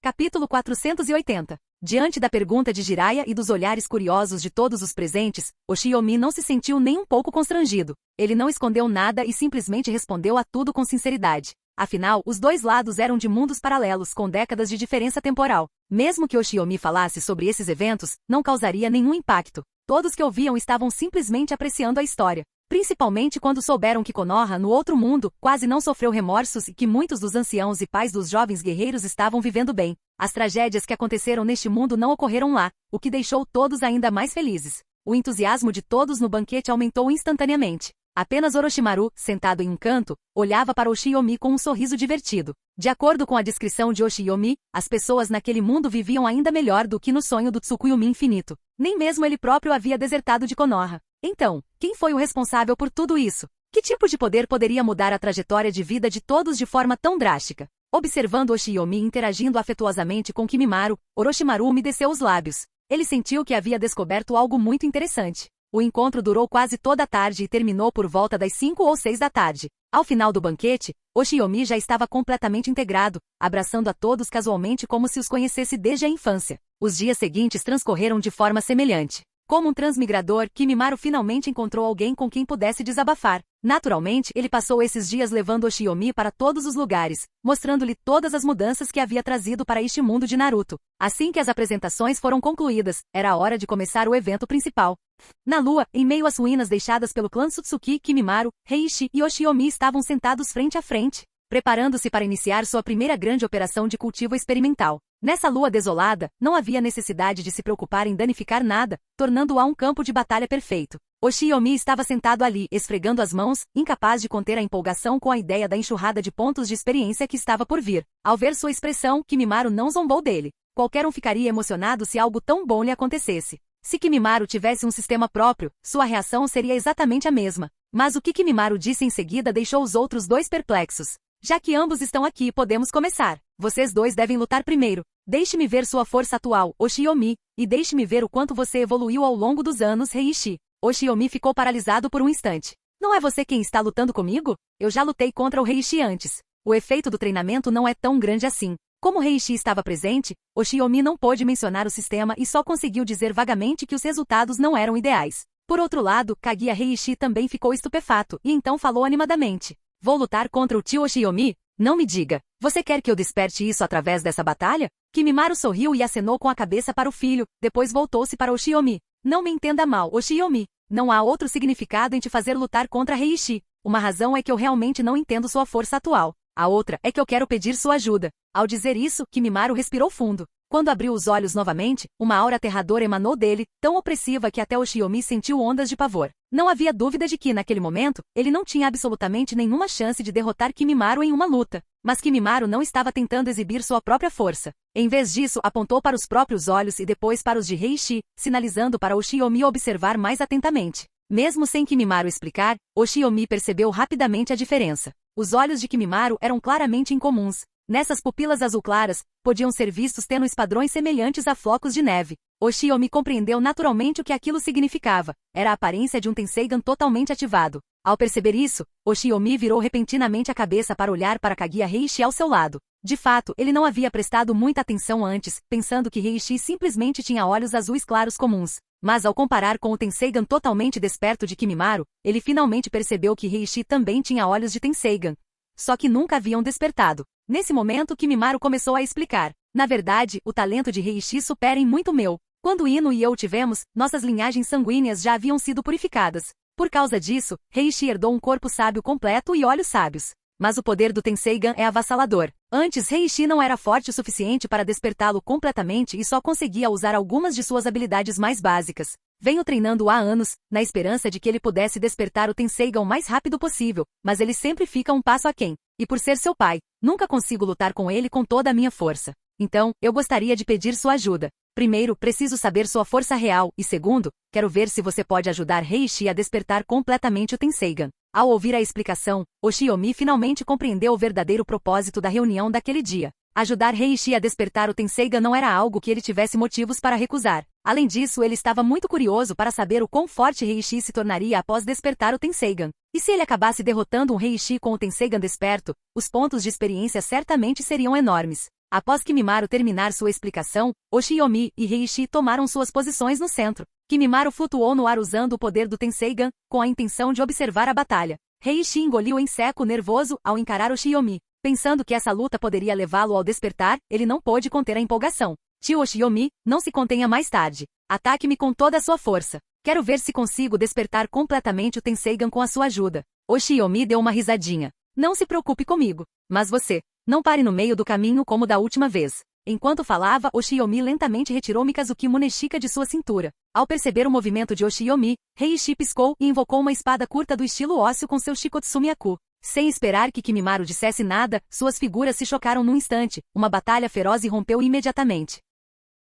Capítulo 480. Diante da pergunta de Jiraiya e dos olhares curiosos de todos os presentes, Oshiyomi não se sentiu nem um pouco constrangido. Ele não escondeu nada e simplesmente respondeu a tudo com sinceridade. Afinal, os dois lados eram de mundos paralelos com décadas de diferença temporal. Mesmo que Oshiyomi falasse sobre esses eventos, não causaria nenhum impacto. Todos que ouviam estavam simplesmente apreciando a história. Principalmente quando souberam que Konoha, no outro mundo, quase não sofreu remorsos e que muitos dos anciãos e pais dos jovens guerreiros estavam vivendo bem. As tragédias que aconteceram neste mundo não ocorreram lá, o que deixou todos ainda mais felizes. O entusiasmo de todos no banquete aumentou instantaneamente. Apenas Orochimaru, sentado em um canto, olhava para Oshiyomi com um sorriso divertido. De acordo com a descrição de Oshiyomi, as pessoas naquele mundo viviam ainda melhor do que no sonho do Tsukuyomi infinito. Nem mesmo ele próprio havia desertado de Konoha. Então, quem foi o responsável por tudo isso? Que tipo de poder poderia mudar a trajetória de vida de todos de forma tão drástica? Observando Oshiyomi interagindo afetuosamente com Kimimaro, Orochimaru umedeceu os lábios. Ele sentiu que havia descoberto algo muito interessante. O encontro durou quase toda a tarde e terminou por volta das 5 ou 6 da tarde. Ao final do banquete, Oshiyomi já estava completamente integrado, abraçando a todos casualmente como se os conhecesse desde a infância. Os dias seguintes transcorreram de forma semelhante. Como um transmigrador, Kimimaro finalmente encontrou alguém com quem pudesse desabafar. Naturalmente, ele passou esses dias levando Oshiyomi para todos os lugares, mostrando-lhe todas as mudanças que havia trazido para este mundo de Naruto. Assim que as apresentações foram concluídas, era a hora de começar o evento principal. Na lua, em meio às ruínas deixadas pelo clã Tsutsuki, Kimimaro, Heiichi e Oshiyomi estavam sentados frente a frente, preparando-se para iniciar sua primeira grande operação de cultivo experimental. Nessa lua desolada, não havia necessidade de se preocupar em danificar nada, tornando-a um campo de batalha perfeito. Oshiyomi estava sentado ali, esfregando as mãos, incapaz de conter a empolgação com a ideia da enxurrada de pontos de experiência que estava por vir. Ao ver sua expressão, Kimimaro não zombou dele. Qualquer um ficaria emocionado se algo tão bom lhe acontecesse. Se Kimimaro tivesse um sistema próprio, sua reação seria exatamente a mesma. Mas o que Kimimaro disse em seguida deixou os outros dois perplexos. Já que ambos estão aqui, podemos começar. Vocês dois devem lutar primeiro. Deixe-me ver sua força atual, Oshiyomi, e deixe-me ver o quanto você evoluiu ao longo dos anos, Heiichi. Oshiyomi ficou paralisado por um instante. Não é você quem está lutando comigo? Eu já lutei contra o Heiichi antes. O efeito do treinamento não é tão grande assim. Como Heiichi estava presente, Oshiyomi não pôde mencionar o sistema e só conseguiu dizer vagamente que os resultados não eram ideais. Por outro lado, Kaguya Heiichi também ficou estupefato e então falou animadamente. Vou lutar contra o tio Oshiyomi? Não me diga. Você quer que eu desperte isso através dessa batalha? Kimimaro sorriu e acenou com a cabeça para o filho, depois voltou-se para Oshiyomi. Não me entenda mal, Oshiyomi. Não há outro significado em te fazer lutar contra Heiichi. Uma razão é que eu realmente não entendo sua força atual. A outra é que eu quero pedir sua ajuda. Ao dizer isso, Kimimaro respirou fundo. Quando abriu os olhos novamente, uma aura aterradora emanou dele, tão opressiva que até Oshiomi sentiu ondas de pavor. Não havia dúvida de que, naquele momento, ele não tinha absolutamente nenhuma chance de derrotar Kimimaro em uma luta. Mas Kimimaro não estava tentando exibir sua própria força. Em vez disso, apontou para os próprios olhos e depois para os de Heishi, sinalizando para Oshiomi observar mais atentamente. Mesmo sem Kimimaro explicar, Oshiomi percebeu rapidamente a diferença. Os olhos de Kimimaro eram claramente incomuns. Nessas pupilas azul claras, podiam ser vistos tênues padrões semelhantes a flocos de neve. Oshiomi compreendeu naturalmente o que aquilo significava. Era a aparência de um Tenseigan totalmente ativado. Ao perceber isso, Oshiomi virou repentinamente a cabeça para olhar para Kaguya Heishi ao seu lado. De fato, ele não havia prestado muita atenção antes, pensando que Heishi simplesmente tinha olhos azuis claros comuns. Mas ao comparar com o Tenseigan totalmente desperto de Kimimaro, ele finalmente percebeu que Heishi também tinha olhos de Tenseigan. Só que nunca haviam despertado. Nesse momento Kimimaro começou a explicar. Na verdade, o talento de Heishi supera em muito o meu. Quando Ino e eu o tivemos, nossas linhagens sanguíneas já haviam sido purificadas. Por causa disso, Heishi herdou um corpo sábio completo e olhos sábios. Mas o poder do Tenseigan é avassalador. Antes Heishi não era forte o suficiente para despertá-lo completamente e só conseguia usar algumas de suas habilidades mais básicas. Venho treinando há anos, na esperança de que ele pudesse despertar o Tenseigan o mais rápido possível, mas ele sempre fica um passo aquém. E por ser seu pai, nunca consigo lutar com ele com toda a minha força. Então, eu gostaria de pedir sua ajuda. Primeiro, preciso saber sua força real, e segundo, quero ver se você pode ajudar Heishi a despertar completamente o Tenseigan. Ao ouvir a explicação, Oshiomi finalmente compreendeu o verdadeiro propósito da reunião daquele dia. Ajudar Heishi a despertar o Tenseigan não era algo que ele tivesse motivos para recusar. Além disso, ele estava muito curioso para saber o quão forte Heishi se tornaria após despertar o Tenseigan. E se ele acabasse derrotando um Heishi com o Tenseigan desperto, os pontos de experiência certamente seriam enormes. Após Kimimaro terminar sua explicação, Oshiomi e Heishi tomaram suas posições no centro. Kimimaro flutuou no ar usando o poder do Tenseigan, com a intenção de observar a batalha. Heishi engoliu em seco nervoso ao encarar Oshiomi. Pensando que essa luta poderia levá-lo ao despertar, ele não pôde conter a empolgação. Tio Oshiomi, não se contenha mais tarde. Ataque-me com toda a sua força. Quero ver se consigo despertar completamente o Tenseigan com a sua ajuda. Oshiomi deu uma risadinha. Não se preocupe comigo. Mas você, não pare no meio do caminho como da última vez. Enquanto falava, Oshiomi lentamente retirou Mikazuki Muneshika de sua cintura. Ao perceber o movimento de Oshiomi, Heishi piscou e invocou uma espada curta do estilo ósseo com seu Shikotsumiyaku. Sem esperar que Kimimaro dissesse nada, suas figuras se chocaram num instante. Uma batalha feroz irrompeu imediatamente.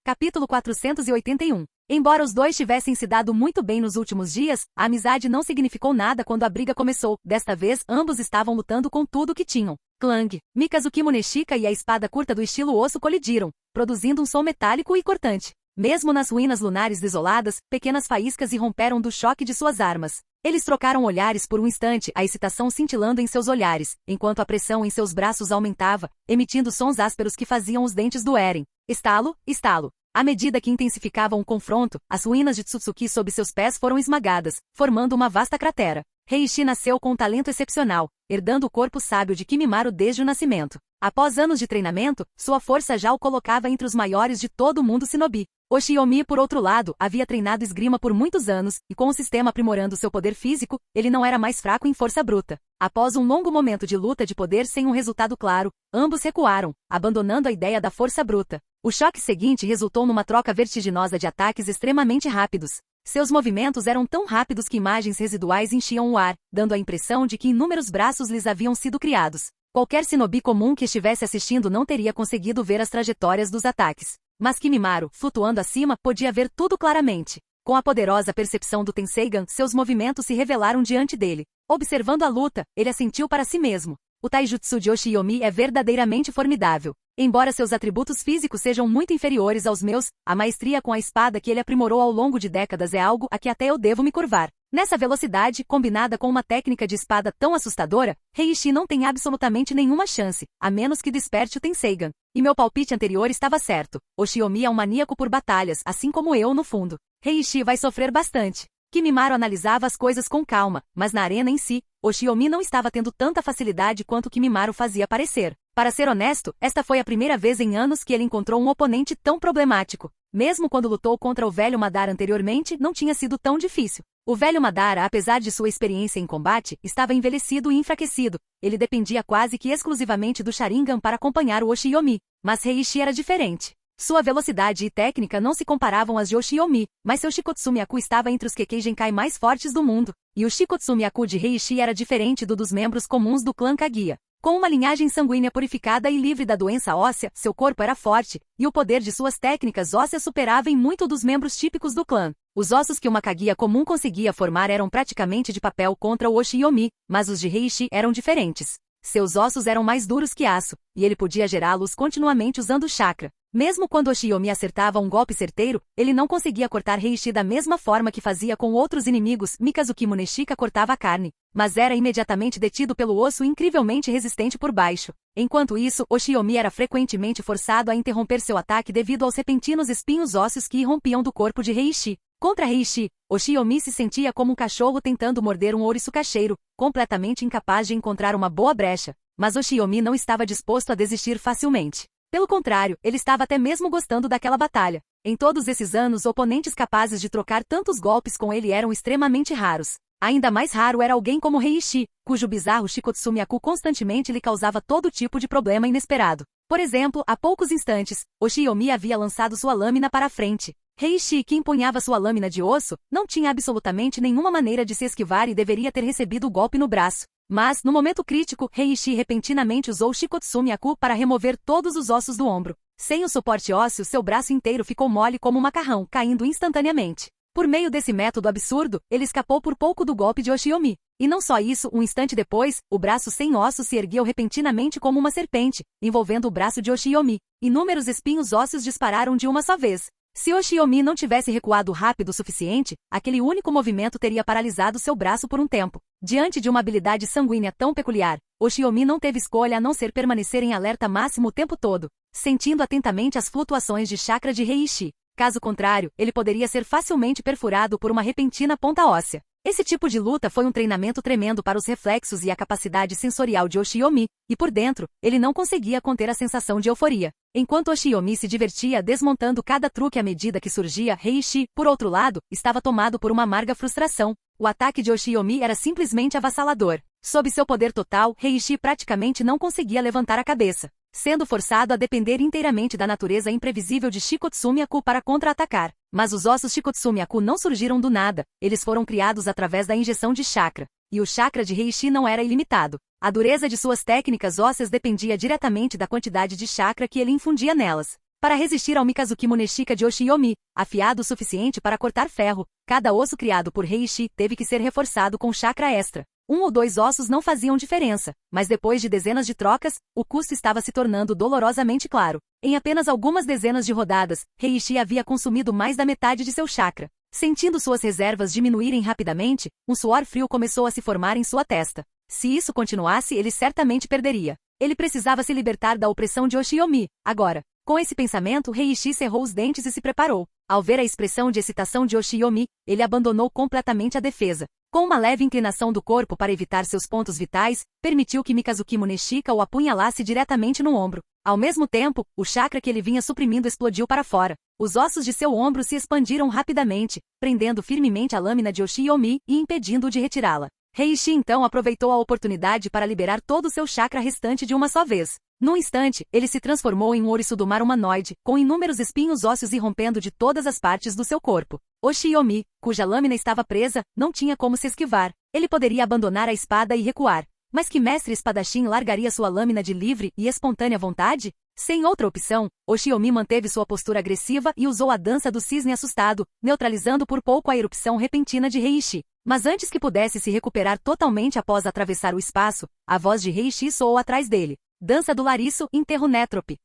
Capítulo 481. Embora os dois tivessem se dado muito bem nos últimos dias, a amizade não significou nada quando a briga começou. Desta vez, ambos estavam lutando com tudo o que tinham. Clang, Mikazuki Muneshika e a espada curta do estilo osso colidiram, produzindo um som metálico e cortante. Mesmo nas ruínas lunares desoladas, pequenas faíscas irromperam do choque de suas armas. Eles trocaram olhares por um instante, a excitação cintilando em seus olhares, enquanto a pressão em seus braços aumentava, emitindo sons ásperos que faziam os dentes doerem. Estalo, estalo. À medida que intensificavam o confronto, as ruínas de Tsutsuki sob seus pés foram esmagadas, formando uma vasta cratera. Heishi nasceu com um talento excepcional, herdando o corpo sábio de Kimimaro desde o nascimento. Após anos de treinamento, sua força já o colocava entre os maiores de todo o mundo shinobi. Oshiomi, por outro lado, havia treinado esgrima por muitos anos, e com o sistema aprimorando seu poder físico, ele não era mais fraco em força bruta. Após um longo momento de luta de poder sem um resultado claro, ambos recuaram, abandonando a ideia da força bruta. O choque seguinte resultou numa troca vertiginosa de ataques extremamente rápidos. Seus movimentos eram tão rápidos que imagens residuais enchiam o ar, dando a impressão de que inúmeros braços lhes haviam sido criados. Qualquer shinobi comum que estivesse assistindo não teria conseguido ver as trajetórias dos ataques. Mas Kimimaro, flutuando acima, podia ver tudo claramente. Com a poderosa percepção do Tenseigan, seus movimentos se revelaram diante dele. Observando a luta, ele assentiu para si mesmo. O taijutsu de Oshiomi é verdadeiramente formidável. Embora seus atributos físicos sejam muito inferiores aos meus, a maestria com a espada que ele aprimorou ao longo de décadas é algo a que até eu devo me curvar. Nessa velocidade, combinada com uma técnica de espada tão assustadora, Heishi não tem absolutamente nenhuma chance, a menos que desperte o Tenseigan. E meu palpite anterior estava certo. Oshiomi é um maníaco por batalhas, assim como eu no fundo. Heishi vai sofrer bastante. Kimimaro analisava as coisas com calma, mas na arena em si, Oshiomi não estava tendo tanta facilidade quanto Kimimaro fazia parecer. Para ser honesto, esta foi a primeira vez em anos que ele encontrou um oponente tão problemático. Mesmo quando lutou contra o velho Madara anteriormente, não tinha sido tão difícil. O velho Madara, apesar de sua experiência em combate, estava envelhecido e enfraquecido. Ele dependia quase que exclusivamente do Sharingan para acompanhar o Oshiyomi. Mas Heishi era diferente. Sua velocidade e técnica não se comparavam às de Oshiyomi, mas seu Shikotsumiaku estava entre os Kekkei Genkai mais fortes do mundo, e o Shikotsumiaku de Heishi era diferente do dos membros comuns do clã Kaguya. Com uma linhagem sanguínea purificada e livre da doença óssea, seu corpo era forte, e o poder de suas técnicas ósseas superava em muito dos membros típicos do clã. Os ossos que uma Kaguya comum conseguia formar eram praticamente de papel contra o Oshiyomi, mas os de Heishi eram diferentes. Seus ossos eram mais duros que aço, e ele podia gerá-los continuamente usando chakra. Mesmo quando Oshiyomi acertava um golpe certeiro, ele não conseguia cortar Heishi da mesma forma que fazia com outros inimigos. Mikazuki Muneshika cortava a carne, mas era imediatamente detido pelo osso incrivelmente resistente por baixo. Enquanto isso, Oshiyomi era frequentemente forçado a interromper seu ataque devido aos repentinos espinhos ósseos que irrompiam do corpo de Heishi. Contra Heishi, Oshiyomi se sentia como um cachorro tentando morder um ouriço cacheiro, completamente incapaz de encontrar uma boa brecha. Mas Oshiyomi não estava disposto a desistir facilmente. Pelo contrário, ele estava até mesmo gostando daquela batalha. Em todos esses anos, oponentes capazes de trocar tantos golpes com ele eram extremamente raros. Ainda mais raro era alguém como Heishi, cujo bizarro Shikotsumiaku constantemente lhe causava todo tipo de problema inesperado. Por exemplo, há poucos instantes, Oshiyomi havia lançado sua lâmina para a frente. Heishi, que empunhava sua lâmina de osso, não tinha absolutamente nenhuma maneira de se esquivar e deveria ter recebido o golpe no braço. Mas, no momento crítico, Heishi repentinamente usou Shikotsumiaku para remover todos os ossos do ombro. Sem o suporte ósseo, seu braço inteiro ficou mole como um macarrão, caindo instantaneamente. Por meio desse método absurdo, ele escapou por pouco do golpe de Oshiyomi. E não só isso, um instante depois, o braço sem ossos se ergueu repentinamente como uma serpente, envolvendo o braço de Oshiyomi. Inúmeros espinhos ósseos dispararam de uma só vez. Se Oshiyomi não tivesse recuado rápido o suficiente, aquele único movimento teria paralisado seu braço por um tempo. Diante de uma habilidade sanguínea tão peculiar, Oshiyomi não teve escolha a não ser permanecer em alerta máximo o tempo todo, sentindo atentamente as flutuações de chakra de Heishi. Caso contrário, ele poderia ser facilmente perfurado por uma repentina ponta óssea. Esse tipo de luta foi um treinamento tremendo para os reflexos e a capacidade sensorial de Oshiyomi, e por dentro, ele não conseguia conter a sensação de euforia. Enquanto Oshiyomi se divertia desmontando cada truque à medida que surgia, Heishi, por outro lado, estava tomado por uma amarga frustração. O ataque de Oshiyomi era simplesmente avassalador. Sob seu poder total, Heishi praticamente não conseguia levantar a cabeça, sendo forçado a depender inteiramente da natureza imprevisível de Shikotsumiaku para contra-atacar. Mas os ossos Shikotsumiaku não surgiram do nada, eles foram criados através da injeção de chakra. E o chakra de Heishi não era ilimitado. A dureza de suas técnicas ósseas dependia diretamente da quantidade de chakra que ele infundia nelas. Para resistir ao Mikazuki Muneshika de Oshiyomi, afiado o suficiente para cortar ferro, cada osso criado por Heishi teve que ser reforçado com chakra extra. Um ou dois ossos não faziam diferença, mas depois de dezenas de trocas, o custo estava se tornando dolorosamente claro. Em apenas algumas dezenas de rodadas, Heishi havia consumido mais da metade de seu chakra. Sentindo suas reservas diminuírem rapidamente, um suor frio começou a se formar em sua testa. Se isso continuasse, ele certamente perderia. Ele precisava se libertar da opressão de Oshiyomi. Agora, com esse pensamento, Heishi cerrou os dentes e se preparou. Ao ver a expressão de excitação de Oshiyomi, ele abandonou completamente a defesa. Com uma leve inclinação do corpo para evitar seus pontos vitais, permitiu que Mikazuki Muneshika o apunhalasse diretamente no ombro. Ao mesmo tempo, o chakra que ele vinha suprimindo explodiu para fora. Os ossos de seu ombro se expandiram rapidamente, prendendo firmemente a lâmina de Oshiyomi e impedindo-o de retirá-la. Heishi então aproveitou a oportunidade para liberar todo o seu chakra restante de uma só vez. Num instante, ele se transformou em um ouriço do mar humanoide, com inúmeros espinhos ósseos irrompendo de todas as partes do seu corpo. Oshiyomi, cuja lâmina estava presa, não tinha como se esquivar. Ele poderia abandonar a espada e recuar. Mas que mestre espadachim largaria sua lâmina de livre e espontânea vontade? Sem outra opção, Oshiyomi manteve sua postura agressiva e usou a dança do cisne assustado, neutralizando por pouco a erupção repentina de Heishi. Mas antes que pudesse se recuperar totalmente após atravessar o espaço, a voz de Heishi soou atrás dele. Dança do Lariço, Enterro Nétrope.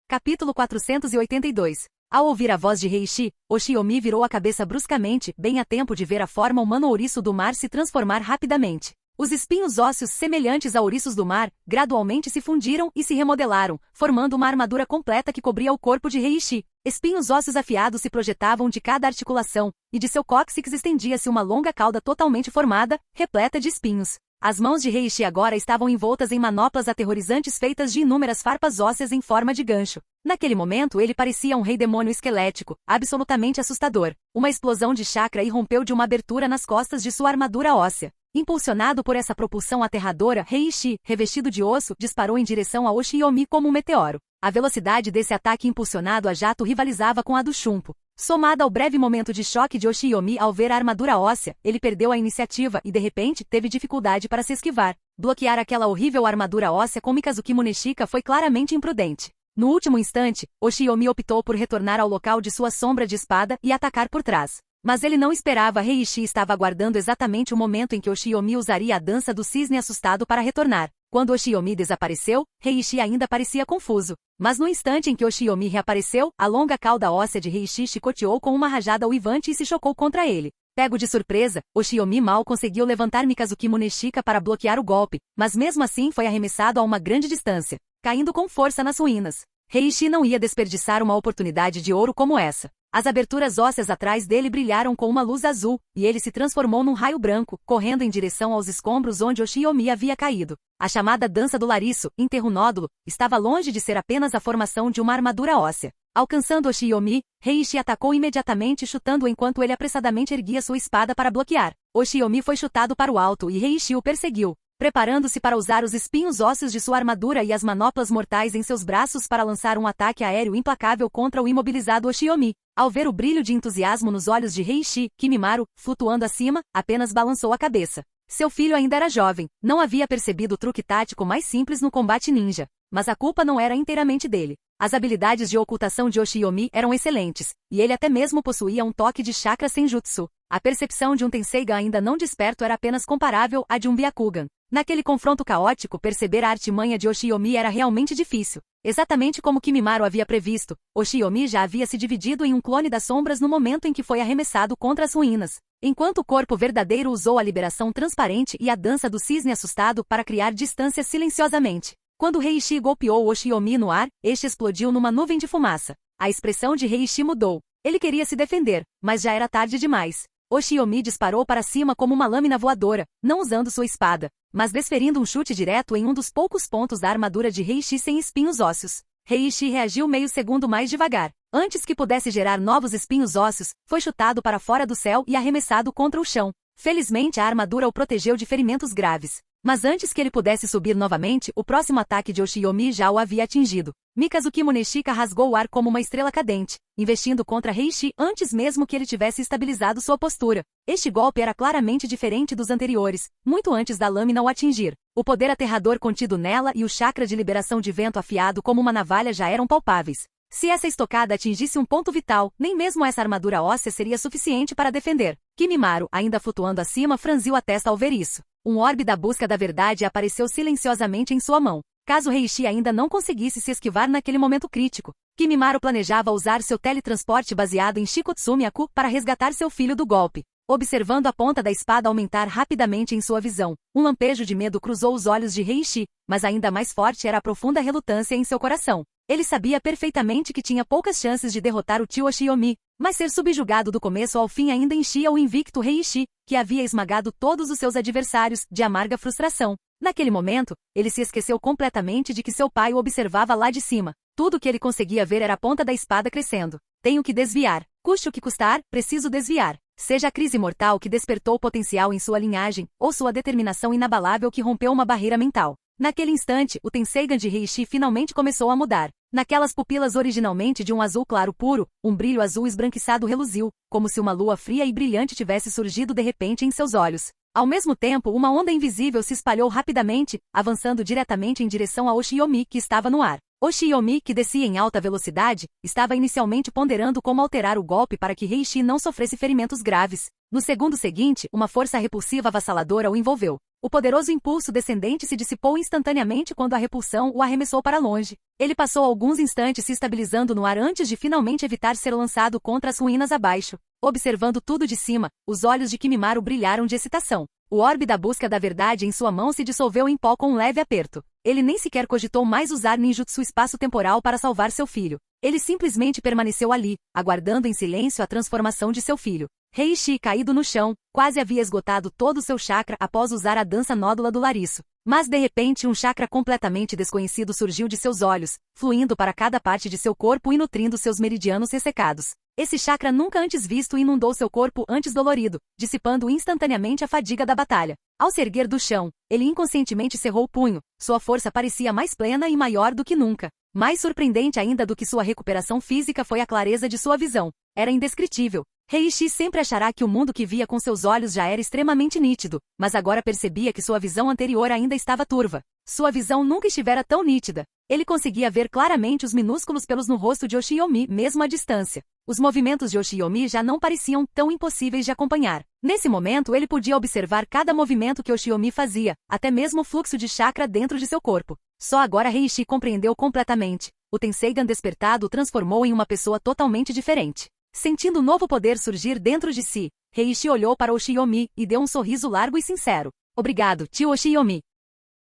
Capítulo 482. Ao ouvir a voz de Heishi, Oshiyomi virou a cabeça bruscamente, bem a tempo de ver a forma humano-ouriço do mar se transformar rapidamente. Os espinhos ósseos semelhantes a ouriços do mar, gradualmente se fundiram e se remodelaram, formando uma armadura completa que cobria o corpo de Heishi. Espinhos ósseos afiados se projetavam de cada articulação, e de seu cóccix estendia-se uma longa cauda totalmente formada, repleta de espinhos. As mãos de Heishi agora estavam envoltas em manoplas aterrorizantes feitas de inúmeras farpas ósseas em forma de gancho. Naquele momento ele parecia um rei demônio esquelético, absolutamente assustador. Uma explosão de chakra irrompeu de uma abertura nas costas de sua armadura óssea. Impulsionado por essa propulsão aterradora, Heishi, revestido de osso, disparou em direção a Oshiyomi como um meteoro. A velocidade desse ataque impulsionado a jato rivalizava com a do Shunpo. Somada ao breve momento de choque de Oshiyomi ao ver a armadura óssea, ele perdeu a iniciativa e de repente teve dificuldade para se esquivar. Bloquear aquela horrível armadura óssea com Mikazuki Muneshika foi claramente imprudente. No último instante, Oshiyomi optou por retornar ao local de sua sombra de espada e atacar por trás. Mas ele não esperava. Heishi estava aguardando exatamente o momento em que Oshiyomi usaria a dança do cisne assustado para retornar. Quando Oshiyomi desapareceu, Heishi ainda parecia confuso. Mas no instante em que Oshiyomi reapareceu, a longa cauda óssea de Heishi chicoteou com uma rajada uivante e se chocou contra ele. Pego de surpresa, Oshiyomi mal conseguiu levantar Mikazuki Muneshika para bloquear o golpe, mas mesmo assim foi arremessado a uma grande distância, caindo com força nas ruínas. Heishi não ia desperdiçar uma oportunidade de ouro como essa. As aberturas ósseas atrás dele brilharam com uma luz azul, e ele se transformou num raio branco, correndo em direção aos escombros onde Oshiyomi havia caído. A chamada dança do lariço, interrunódulo, estava longe de ser apenas a formação de uma armadura óssea. Alcançando Oshiyomi, Heishi atacou imediatamente chutando enquanto ele apressadamente erguia sua espada para bloquear. Oshiyomi foi chutado para o alto e Heishi o perseguiu, preparando-se para usar os espinhos ósseos de sua armadura e as manoplas mortais em seus braços para lançar um ataque aéreo implacável contra o imobilizado Oshiyomi. Ao ver o brilho de entusiasmo nos olhos de Heishi, Kimimaru, flutuando acima, apenas balançou a cabeça. Seu filho ainda era jovem, não havia percebido o truque tático mais simples no combate ninja. Mas a culpa não era inteiramente dele. As habilidades de ocultação de Oshiyomi eram excelentes, e ele até mesmo possuía um toque de chakra senjutsu. A percepção de um Tenseiga ainda não desperto era apenas comparável à de um Byakugan. Naquele confronto caótico, perceber a artimanha de Oshiyomi era realmente difícil. Exatamente como Kimimaru havia previsto, Oshiyomi já havia se dividido em um clone das sombras no momento em que foi arremessado contra as ruínas, enquanto o corpo verdadeiro usou a liberação transparente e a dança do cisne assustado para criar distância silenciosamente. Quando Heishi golpeou Oshiyomi no ar, este explodiu numa nuvem de fumaça. A expressão de Heishi mudou. Ele queria se defender, mas já era tarde demais. Oshiyomi disparou para cima como uma lâmina voadora, não usando sua espada, mas desferindo um chute direto em um dos poucos pontos da armadura de Heishi sem espinhos ósseos. Heishi reagiu meio segundo mais devagar. Antes que pudesse gerar novos espinhos ósseos, foi chutado para fora do céu e arremessado contra o chão. Felizmente a armadura o protegeu de ferimentos graves. Mas antes que ele pudesse subir novamente, o próximo ataque de Oshiyomi já o havia atingido. Mikazuki Muneshika rasgou o ar como uma estrela cadente, investindo contra Heishi antes mesmo que ele tivesse estabilizado sua postura. Este golpe era claramente diferente dos anteriores, muito antes da lâmina o atingir. O poder aterrador contido nela e o chakra de liberação de vento afiado como uma navalha já eram palpáveis. Se essa estocada atingisse um ponto vital, nem mesmo essa armadura óssea seria suficiente para defender. Kimimaru, ainda flutuando acima, franziu a testa ao ver isso. Um orbe da busca da verdade apareceu silenciosamente em sua mão. Caso Heishi ainda não conseguisse se esquivar naquele momento crítico, Kimimaru planejava usar seu teletransporte baseado em Shikotsumi-aku para resgatar seu filho do golpe. Observando a ponta da espada aumentar rapidamente em sua visão, um lampejo de medo cruzou os olhos de Heishi, mas ainda mais forte era a profunda relutância em seu coração. Ele sabia perfeitamente que tinha poucas chances de derrotar o tio Oshiyomi, mas ser subjugado do começo ao fim ainda enchia o invicto Heishi, que havia esmagado todos os seus adversários, de amarga frustração. Naquele momento, ele se esqueceu completamente de que seu pai o observava lá de cima. Tudo que ele conseguia ver era a ponta da espada crescendo. Tenho que desviar. Custe o que custar, preciso desviar. Seja a crise mortal que despertou o potencial em sua linhagem, ou sua determinação inabalável que rompeu uma barreira mental. Naquele instante, o Tenseigan de Heishi finalmente começou a mudar. Naquelas pupilas originalmente de um azul claro puro, um brilho azul esbranquiçado reluziu, como se uma lua fria e brilhante tivesse surgido de repente em seus olhos. Ao mesmo tempo, uma onda invisível se espalhou rapidamente, avançando diretamente em direção a Oshiyomi que estava no ar. Oshiyomi, que descia em alta velocidade, estava inicialmente ponderando como alterar o golpe para que Heishi não sofresse ferimentos graves. No segundo seguinte, uma força repulsiva avassaladora o envolveu. O poderoso impulso descendente se dissipou instantaneamente quando a repulsão o arremessou para longe. Ele passou alguns instantes se estabilizando no ar antes de finalmente evitar ser lançado contra as ruínas abaixo. Observando tudo de cima, os olhos de Kimimaru brilharam de excitação. O orbe da busca da verdade em sua mão se dissolveu em pó com um leve aperto. Ele nem sequer cogitou mais usar ninjutsu espaço-temporal para salvar seu filho. Ele simplesmente permaneceu ali, aguardando em silêncio a transformação de seu filho. Heishi, caído no chão, quase havia esgotado todo o seu chakra após usar a dança nódula do Lariço. Mas de repente um chakra completamente desconhecido surgiu de seus olhos, fluindo para cada parte de seu corpo e nutrindo seus meridianos ressecados. Esse chakra nunca antes visto inundou seu corpo antes dolorido, dissipando instantaneamente a fadiga da batalha. Ao se erguer do chão, ele inconscientemente cerrou o punho, sua força parecia mais plena e maior do que nunca. Mais surpreendente ainda do que sua recuperação física foi a clareza de sua visão. Era indescritível. Heishi sempre achará que o mundo que via com seus olhos já era extremamente nítido, mas agora percebia que sua visão anterior ainda estava turva. Sua visão nunca estivera tão nítida. Ele conseguia ver claramente os minúsculos pelos no rosto de Yoshiomi mesmo à distância. Os movimentos de Yoshiomi já não pareciam tão impossíveis de acompanhar. Nesse momento ele podia observar cada movimento que Yoshiomi fazia, até mesmo o fluxo de chakra dentro de seu corpo. Só agora Heishi compreendeu completamente. O Tenseigan despertado o transformou em uma pessoa totalmente diferente. Sentindo um novo poder surgir dentro de si, Heishi olhou para Yoshiomi e deu um sorriso largo e sincero. Obrigado, tio Yoshiomi.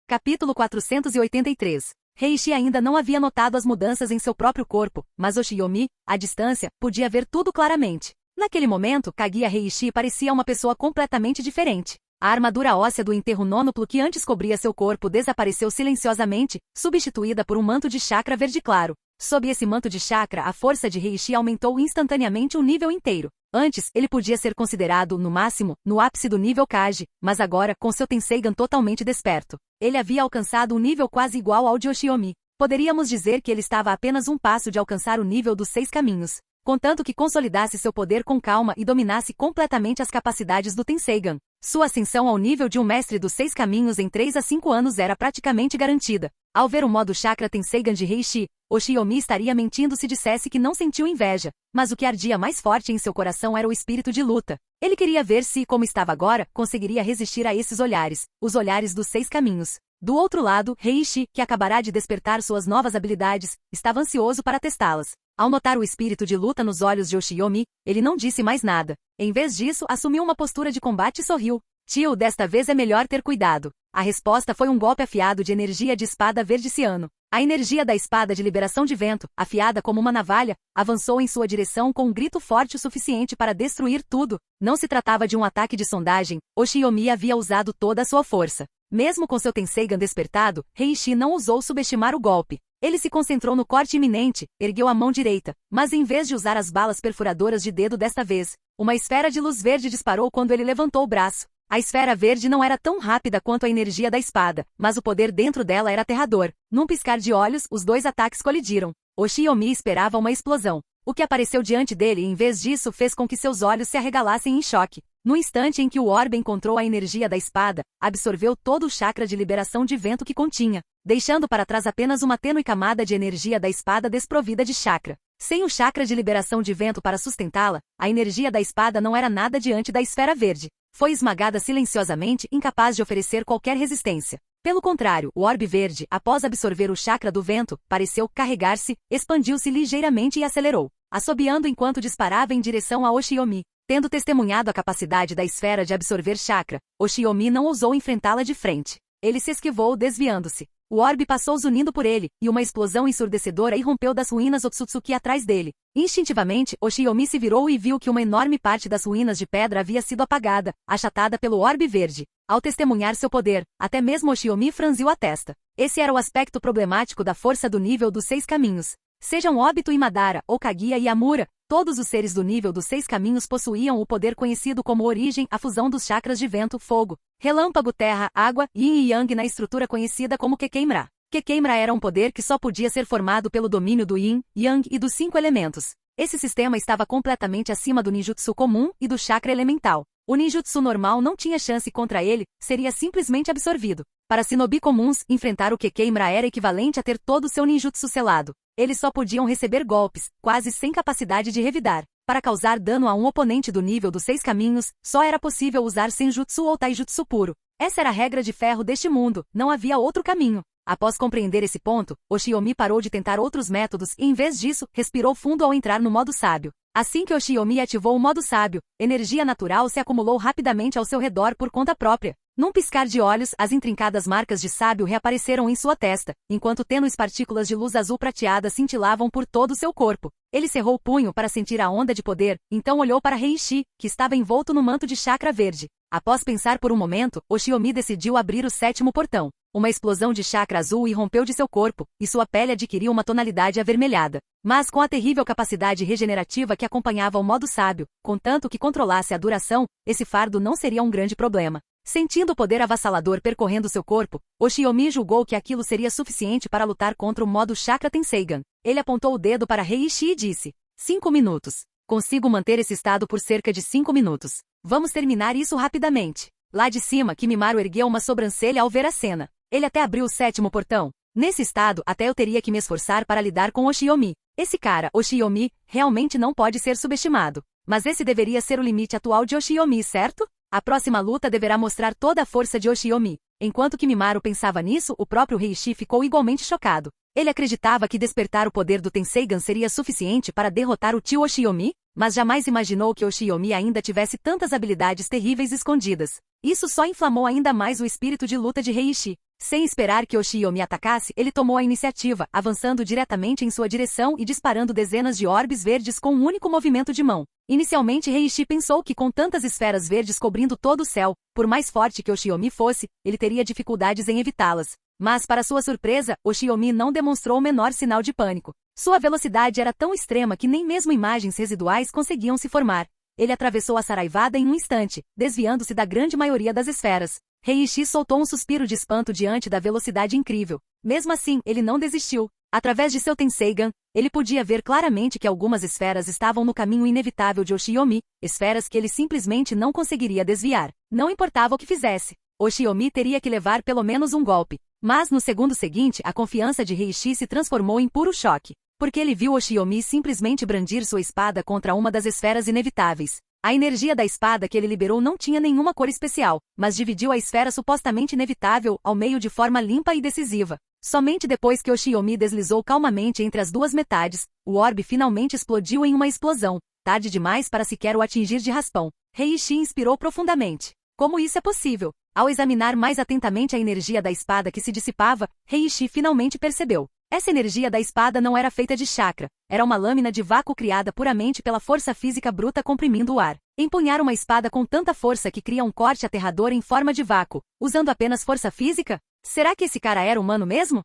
Capítulo 483. Heishi ainda não havia notado as mudanças em seu próprio corpo, mas Yoshiomi, à distância, podia ver tudo claramente. Naquele momento, Kaguya Heishi parecia uma pessoa completamente diferente. A armadura óssea do enterro nônuplo que antes cobria seu corpo desapareceu silenciosamente, substituída por um manto de chakra verde claro. Sob esse manto de chakra, a força de Heishi aumentou instantaneamente um nível inteiro. Antes, ele podia ser considerado, no máximo, no ápice do nível Kage, mas agora, com seu Tenseigan totalmente desperto, ele havia alcançado um nível quase igual ao de Yoshiomi. Poderíamos dizer que ele estava a apenas um passo de alcançar o nível dos 6 caminhos. Contanto que consolidasse seu poder com calma e dominasse completamente as capacidades do Tenseigan. Sua ascensão ao nível de um mestre dos 6 caminhos em 3 a 5 anos era praticamente garantida. Ao ver o modo chakra Tenseigan de Heishi, Yoshiomi estaria mentindo se dissesse que não sentiu inveja, mas o que ardia mais forte em seu coração era o espírito de luta. Ele queria ver se, como estava agora, conseguiria resistir a esses olhares, os olhares dos 6 caminhos. Do outro lado, Heishi, que acabará de despertar suas novas habilidades, estava ansioso para testá-las. Ao notar o espírito de luta nos olhos de Yoshiomi, ele não disse mais nada. Em vez disso, assumiu uma postura de combate e sorriu. Tio, desta vez é melhor ter cuidado. A resposta foi um golpe afiado de energia de espada verde ciano. A energia da espada de liberação de vento, afiada como uma navalha, avançou em sua direção com um grito forte o suficiente para destruir tudo. Não se tratava de um ataque de sondagem, Yoshiomi havia usado toda a sua força. Mesmo com seu Tenseigan despertado, Heishi não ousou subestimar o golpe. Ele se concentrou no corte iminente, ergueu a mão direita, mas em vez de usar as balas perfuradoras de dedo desta vez, uma esfera de luz verde disparou quando ele levantou o braço. A esfera verde não era tão rápida quanto a energia da espada, mas o poder dentro dela era aterrador. Num piscar de olhos, os 2 ataques colidiram. Yoshiomi esperava uma explosão. O que apareceu diante dele em vez disso fez com que seus olhos se arregalassem em choque. No instante em que o orbe encontrou a energia da espada, absorveu todo o chakra de liberação de vento que continha, deixando para trás apenas uma tênue camada de energia da espada desprovida de chakra. Sem o chakra de liberação de vento para sustentá-la, a energia da espada não era nada diante da esfera verde. Foi esmagada silenciosamente, incapaz de oferecer qualquer resistência. Pelo contrário, o orbe verde, após absorver o chakra do vento, pareceu carregar-se, expandiu-se ligeiramente e acelerou, assobiando enquanto disparava em direção a Yoshiomi. Tendo testemunhado a capacidade da esfera de absorver chakra, Yoshiomi não ousou enfrentá-la de frente. Ele se esquivou desviando-se. O orbe passou zunindo por ele, e uma explosão ensurdecedora irrompeu das ruínas Otsutsuki atrás dele. Instintivamente, Yoshiomi se virou e viu que uma enorme parte das ruínas de pedra havia sido apagada, achatada pelo orbe verde. Ao testemunhar seu poder, até mesmo Yoshiomi franziu a testa. Esse era o aspecto problemático da força do nível dos 6 caminhos. Sejam Obito e Madara, ou Kaguya e Amura, todos os seres do nível dos 6 caminhos possuíam o poder conhecido como origem, a fusão dos chakras de vento, fogo, relâmpago, terra, água, yin e yang na estrutura conhecida como Kekemra. Kekemra era um poder que só podia ser formado pelo domínio do yin, yang e dos 5 elementos. Esse sistema estava completamente acima do ninjutsu comum e do chakra elemental. O ninjutsu normal não tinha chance contra ele, seria simplesmente absorvido. Para shinobi comuns, enfrentar o Kekemra era equivalente a ter todo o seu ninjutsu selado. Eles só podiam receber golpes, quase sem capacidade de revidar. Para causar dano a um oponente do nível dos 6 caminhos, só era possível usar senjutsu ou taijutsu puro. Essa era a regra de ferro deste mundo, não havia outro caminho. Após compreender esse ponto, Yoshiomi parou de tentar outros métodos e, em vez disso, respirou fundo ao entrar no modo sábio. Assim que Yoshiomi ativou o modo sábio, energia natural se acumulou rapidamente ao seu redor por conta própria. Num piscar de olhos, as intrincadas marcas de sábio reapareceram em sua testa, enquanto tênues partículas de luz azul prateada cintilavam por todo o seu corpo. Ele cerrou o punho para sentir a onda de poder, então olhou para Heishi, que estava envolto no manto de chakra verde. Após pensar por um momento, Oshiomi decidiu abrir o 7º portão. Uma explosão de chakra azul irrompeu de seu corpo, e sua pele adquiriu uma tonalidade avermelhada. Mas com a terrível capacidade regenerativa que acompanhava o modo sábio, contanto que controlasse a duração, esse fardo não seria um grande problema. Sentindo o poder avassalador percorrendo seu corpo, Oshiomi julgou que aquilo seria suficiente para lutar contra o modo Chakra Tenseigan. Ele apontou o dedo para Heishi e disse: 5 minutos. Consigo manter esse estado por cerca de 5 minutos. Vamos terminar isso rapidamente. Lá de cima, Kimimaro ergueu uma sobrancelha ao ver a cena. Ele até abriu o 7º portão. Nesse estado, até eu teria que me esforçar para lidar com Oshiomi. Esse cara, Oshiomi, realmente não pode ser subestimado. Mas esse deveria ser o limite atual de Oshiomi, certo? A próxima luta deverá mostrar toda a força de Oshiomi. Enquanto Kimimaro pensava nisso, o próprio Heishi ficou igualmente chocado. Ele acreditava que despertar o poder do Tenseigan seria suficiente para derrotar o tio Oshiomi, mas jamais imaginou que Oshiomi ainda tivesse tantas habilidades terríveis escondidas. Isso só inflamou ainda mais o espírito de luta de Heishi. Sem esperar que Oshiomi atacasse, ele tomou a iniciativa, avançando diretamente em sua direção e disparando dezenas de orbes verdes com um único movimento de mão. Inicialmente Heishi pensou que com tantas esferas verdes cobrindo todo o céu, por mais forte que Oshiomi fosse, ele teria dificuldades em evitá-las. Mas para sua surpresa, Oshiomi não demonstrou o menor sinal de pânico. Sua velocidade era tão extrema que nem mesmo imagens residuais conseguiam se formar. Ele atravessou a saraivada em um instante, desviando-se da grande maioria das esferas. Heishi soltou um suspiro de espanto diante da velocidade incrível. Mesmo assim, ele não desistiu. Através de seu Tenseigan, ele podia ver claramente que algumas esferas estavam no caminho inevitável de Oshiomi, esferas que ele simplesmente não conseguiria desviar. Não importava o que fizesse, Oshiomi teria que levar pelo menos um golpe. Mas no segundo seguinte, a confiança de Heishi se transformou em puro choque, porque ele viu Oshiomi simplesmente brandir sua espada contra uma das esferas inevitáveis. A energia da espada que ele liberou não tinha nenhuma cor especial, mas dividiu a esfera supostamente inevitável ao meio de forma limpa e decisiva. Somente depois que Oshiomi deslizou calmamente entre as duas metades, o orbe finalmente explodiu em uma explosão, tarde demais para sequer o atingir de raspão. Heishi inspirou profundamente. Como isso é possível? Ao examinar mais atentamente a energia da espada que se dissipava, Heishi finalmente percebeu. Essa energia da espada não era feita de chakra, era uma lâmina de vácuo criada puramente pela força física bruta comprimindo o ar. Empunhar uma espada com tanta força que cria um corte aterrador em forma de vácuo, usando apenas força física? Será que esse cara era humano mesmo?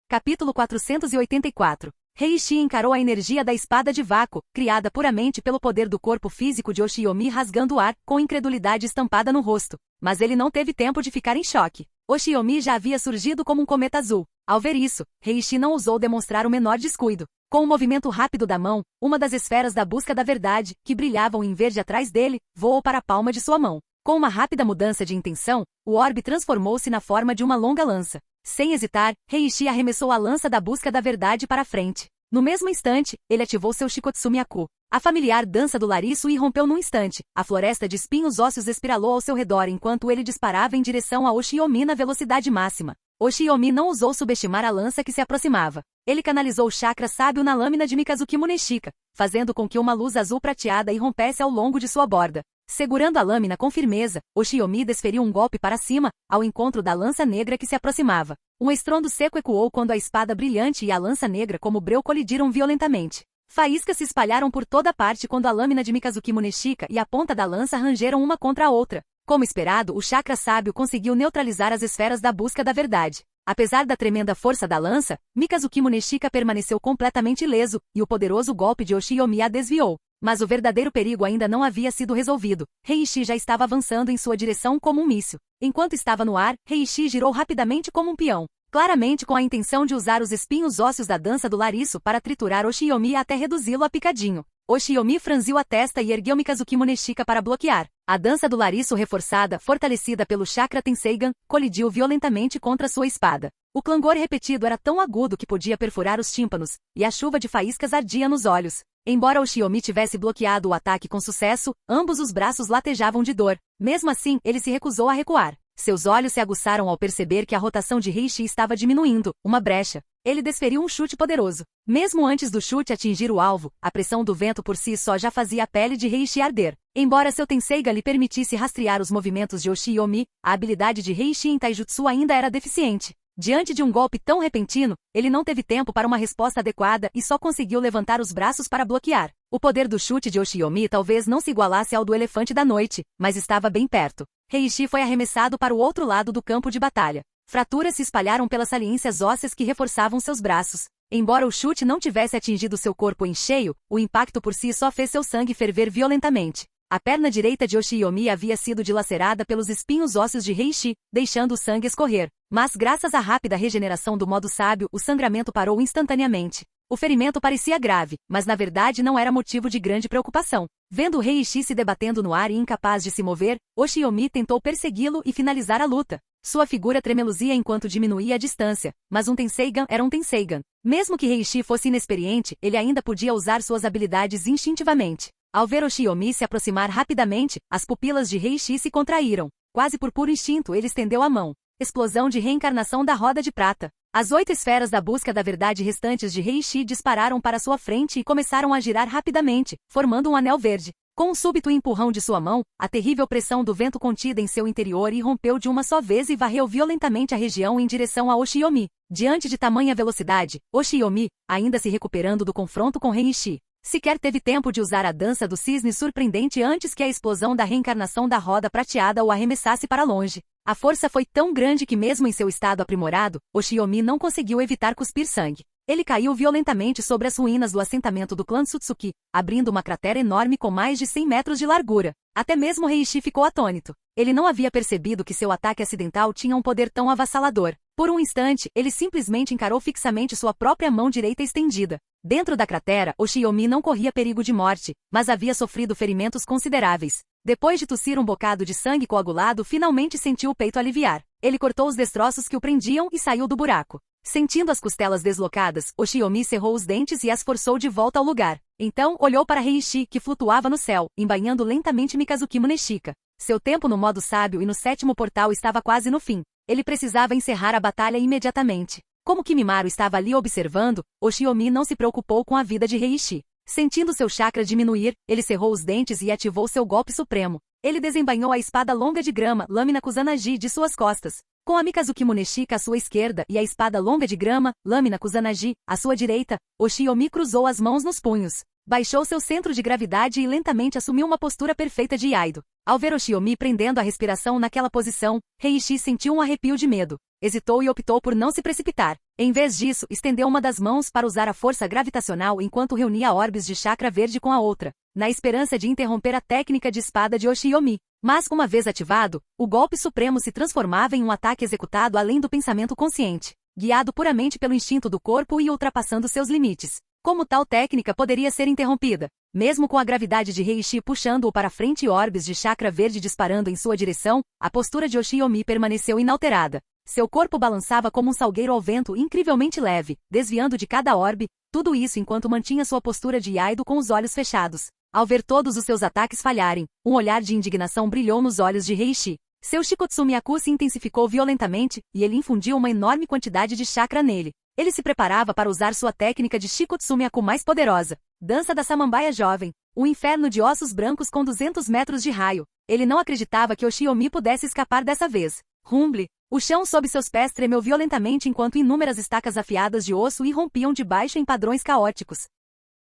Capítulo 484. Heishi encarou a energia da espada de vácuo, criada puramente pelo poder do corpo físico de Oshiomi rasgando o ar, com incredulidade estampada no rosto. Mas ele não teve tempo de ficar em choque. Oshiomi já havia surgido como um cometa azul. Ao ver isso, Heishi não ousou demonstrar o menor descuido. Com um movimento rápido da mão, uma das esferas da busca da verdade, que brilhavam em verde atrás dele, voou para a palma de sua mão. Com uma rápida mudança de intenção, o orbe transformou-se na forma de uma longa lança. Sem hesitar, Heishi arremessou a lança da busca da verdade para a frente. No mesmo instante, ele ativou seu Shikotsumiaku. A familiar dança do Lariço irrompeu num instante. A floresta de espinhos ósseos espiralou ao seu redor enquanto ele disparava em direção a Oshiomi na velocidade máxima. Oshiomi não ousou subestimar a lança que se aproximava. Ele canalizou o chakra sábio na lâmina de Mikazuki Muneshika, fazendo com que uma luz azul prateada irrompesse ao longo de sua borda. Segurando a lâmina com firmeza, Oshiomi desferiu um golpe para cima, ao encontro da lança negra que se aproximava. Um estrondo seco ecoou quando a espada brilhante e a lança negra como breu colidiram violentamente. Faíscas se espalharam por toda parte quando a lâmina de Mikazuki Muneshika e a ponta da lança rangeram uma contra a outra. Como esperado, o chakra sábio conseguiu neutralizar as esferas da busca da verdade. Apesar da tremenda força da lança, Mikazuki Muneshika permaneceu completamente ileso, e o poderoso golpe de Oshiomi a desviou. Mas o verdadeiro perigo ainda não havia sido resolvido. Heishi já estava avançando em sua direção como um míssil. Enquanto estava no ar, Heishi girou rapidamente como um peão, claramente com a intenção de usar os espinhos ósseos da dança do Lariço para triturar Oshiomi até reduzi-lo a picadinho. Oshiomi franziu a testa e ergueu Mikazuki Muneshika para bloquear. A dança do Lariço reforçada, fortalecida pelo chakra Tenseigan, colidiu violentamente contra sua espada. O clangor repetido era tão agudo que podia perfurar os tímpanos, e a chuva de faíscas ardia nos olhos. Embora Oshiomi tivesse bloqueado o ataque com sucesso, ambos os braços latejavam de dor. Mesmo assim, ele se recusou a recuar. Seus olhos se aguçaram ao perceber que a rotação de Heishi estava diminuindo, uma brecha. Ele desferiu um chute poderoso. Mesmo antes do chute atingir o alvo, a pressão do vento por si só já fazia a pele de Heishi arder. Embora seu Tenseigan lhe permitisse rastrear os movimentos de Oshi-Yomi, a habilidade de Heishi em Taijutsu ainda era deficiente. Diante de um golpe tão repentino, ele não teve tempo para uma resposta adequada e só conseguiu levantar os braços para bloquear. O poder do chute de Oshi-Yomi talvez não se igualasse ao do elefante da noite, mas estava bem perto. Heishi foi arremessado para o outro lado do campo de batalha. Fraturas se espalharam pelas saliências ósseas que reforçavam seus braços. Embora o chute não tivesse atingido seu corpo em cheio, o impacto por si só fez seu sangue ferver violentamente. A perna direita de Oshi-Yomi havia sido dilacerada pelos espinhos ósseos de Heishi, deixando o sangue escorrer. Mas graças à rápida regeneração do modo sábio, o sangramento parou instantaneamente. O ferimento parecia grave, mas na verdade não era motivo de grande preocupação. Vendo Heishi se debatendo no ar e incapaz de se mover, Oshi-Yomi tentou persegui-lo e finalizar a luta. Sua figura tremeluzia enquanto diminuía a distância, mas um Tenseigan era um Tenseigan. Mesmo que Heishi fosse inexperiente, ele ainda podia usar suas habilidades instintivamente. Ao ver Oshi-Yomi se aproximar rapidamente, as pupilas de Heishi se contraíram. Quase por puro instinto, ele estendeu a mão. Explosão de reencarnação da roda de prata. As 8 esferas da busca da verdade restantes de Heishi dispararam para sua frente e começaram a girar rapidamente, formando um anel verde. Com um súbito empurrão de sua mão, a terrível pressão do vento contida em seu interior irrompeu de uma só vez e varreu violentamente a região em direção a Oshi-Yomi. Diante de tamanha velocidade, Oshi-Yomi, ainda se recuperando do confronto com Heishi, sequer teve tempo de usar a dança do cisne surpreendente antes que a explosão da reencarnação da roda prateada o arremessasse para longe. A força foi tão grande que mesmo em seu estado aprimorado, Oshi-Yomi não conseguiu evitar cuspir sangue. Ele caiu violentamente sobre as ruínas do assentamento do clã Tsutsuki, abrindo uma cratera enorme com mais de 100 metros de largura. Até mesmo Heishi ficou atônito. Ele não havia percebido que seu ataque acidental tinha um poder tão avassalador. Por um instante, ele simplesmente encarou fixamente sua própria mão direita estendida. Dentro da cratera, Oshi-Yomi não corria perigo de morte, mas havia sofrido ferimentos consideráveis. Depois de tossir um bocado de sangue coagulado, finalmente sentiu o peito aliviar. Ele cortou os destroços que o prendiam e saiu do buraco. Sentindo as costelas deslocadas, Oshi-Yomi cerrou os dentes e as forçou de volta ao lugar. Então, olhou para Heishi, que flutuava no céu, embainhando lentamente Mikazuki Muneshika. Seu tempo no modo sábio e no 7º portal estava quase no fim. Ele precisava encerrar a batalha imediatamente. Como Kimimaro estava ali observando, Oshi-Yomi não se preocupou com a vida de Heishi. Sentindo seu chakra diminuir, ele cerrou os dentes e ativou seu golpe supremo. Ele desembainhou a espada longa de grama, lâmina Kusanagi, de suas costas. Com a Mikazuki Muneshika à sua esquerda e a espada longa de grama, lâmina Kusanagi, à sua direita, Oshi-Yomi cruzou as mãos nos punhos. Baixou seu centro de gravidade e lentamente assumiu uma postura perfeita de Iaido. Ao ver Oshi-Yomi prendendo a respiração naquela posição, Heishi sentiu um arrepio de medo. Hesitou e optou por não se precipitar. Em vez disso, estendeu uma das mãos para usar a força gravitacional enquanto reunia orbes de chakra verde com a outra, na esperança de interromper a técnica de espada de Oshi-Yomi. Mas, uma vez ativado, o golpe supremo se transformava em um ataque executado além do pensamento consciente, guiado puramente pelo instinto do corpo e ultrapassando seus limites. Como tal técnica poderia ser interrompida? Mesmo com a gravidade de Heishi puxando-o para frente e orbes de chakra verde disparando em sua direção, a postura de Oshi-Yomi permaneceu inalterada. Seu corpo balançava como um salgueiro ao vento incrivelmente leve, desviando de cada orbe, tudo isso enquanto mantinha sua postura de Iaido com os olhos fechados. Ao ver todos os seus ataques falharem, um olhar de indignação brilhou nos olhos de Heishi. Seu Shikotsu-myaku se intensificou violentamente, e ele infundiu uma enorme quantidade de chakra nele. Ele se preparava para usar sua técnica de Shikotsu-myaku mais poderosa, Dança da Samambaia Jovem, um inferno de ossos brancos com 200 metros de raio. Ele não acreditava que Oshi-Yomi pudesse escapar dessa vez. Rumble! O chão sob seus pés tremeu violentamente enquanto inúmeras estacas afiadas de osso irrompiam de baixo em padrões caóticos.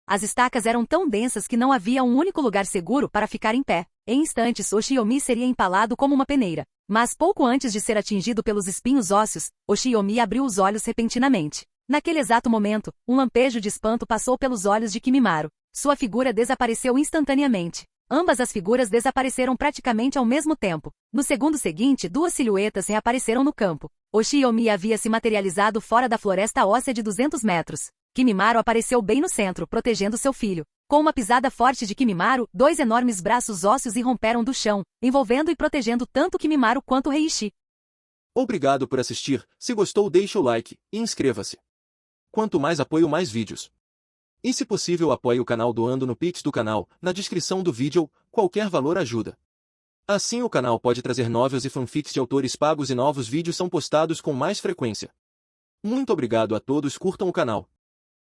As estacas eram tão densas que não havia um único lugar seguro para ficar em pé. Em instantes, Oshi-Yomi seria empalado como uma peneira. Mas pouco antes de ser atingido pelos espinhos ósseos, Oshi-Yomi abriu os olhos repentinamente. Naquele exato momento, um lampejo de espanto passou pelos olhos de Kimimaro. Sua figura desapareceu instantaneamente. Ambas as figuras desapareceram praticamente ao mesmo tempo. No segundo seguinte, 2 silhuetas reapareceram no campo. Oshi-Yomi havia se materializado fora da floresta óssea de 200 metros. Kimimaro apareceu bem no centro, protegendo seu filho. Com uma pisada forte de Kimimaro, 2 enormes braços ósseos irromperam do chão, envolvendo e protegendo tanto Kimimaro quanto Heishi. Obrigado por assistir. Se gostou, deixe o like e inscreva-se. Quanto mais apoio, mais vídeos. E se possível, apoie o canal doando no Pix do canal, na descrição do vídeo, qualquer valor ajuda. Assim o canal pode trazer novels e fanfics de autores pagos e novos vídeos são postados com mais frequência. Muito obrigado a todos, curtam o canal.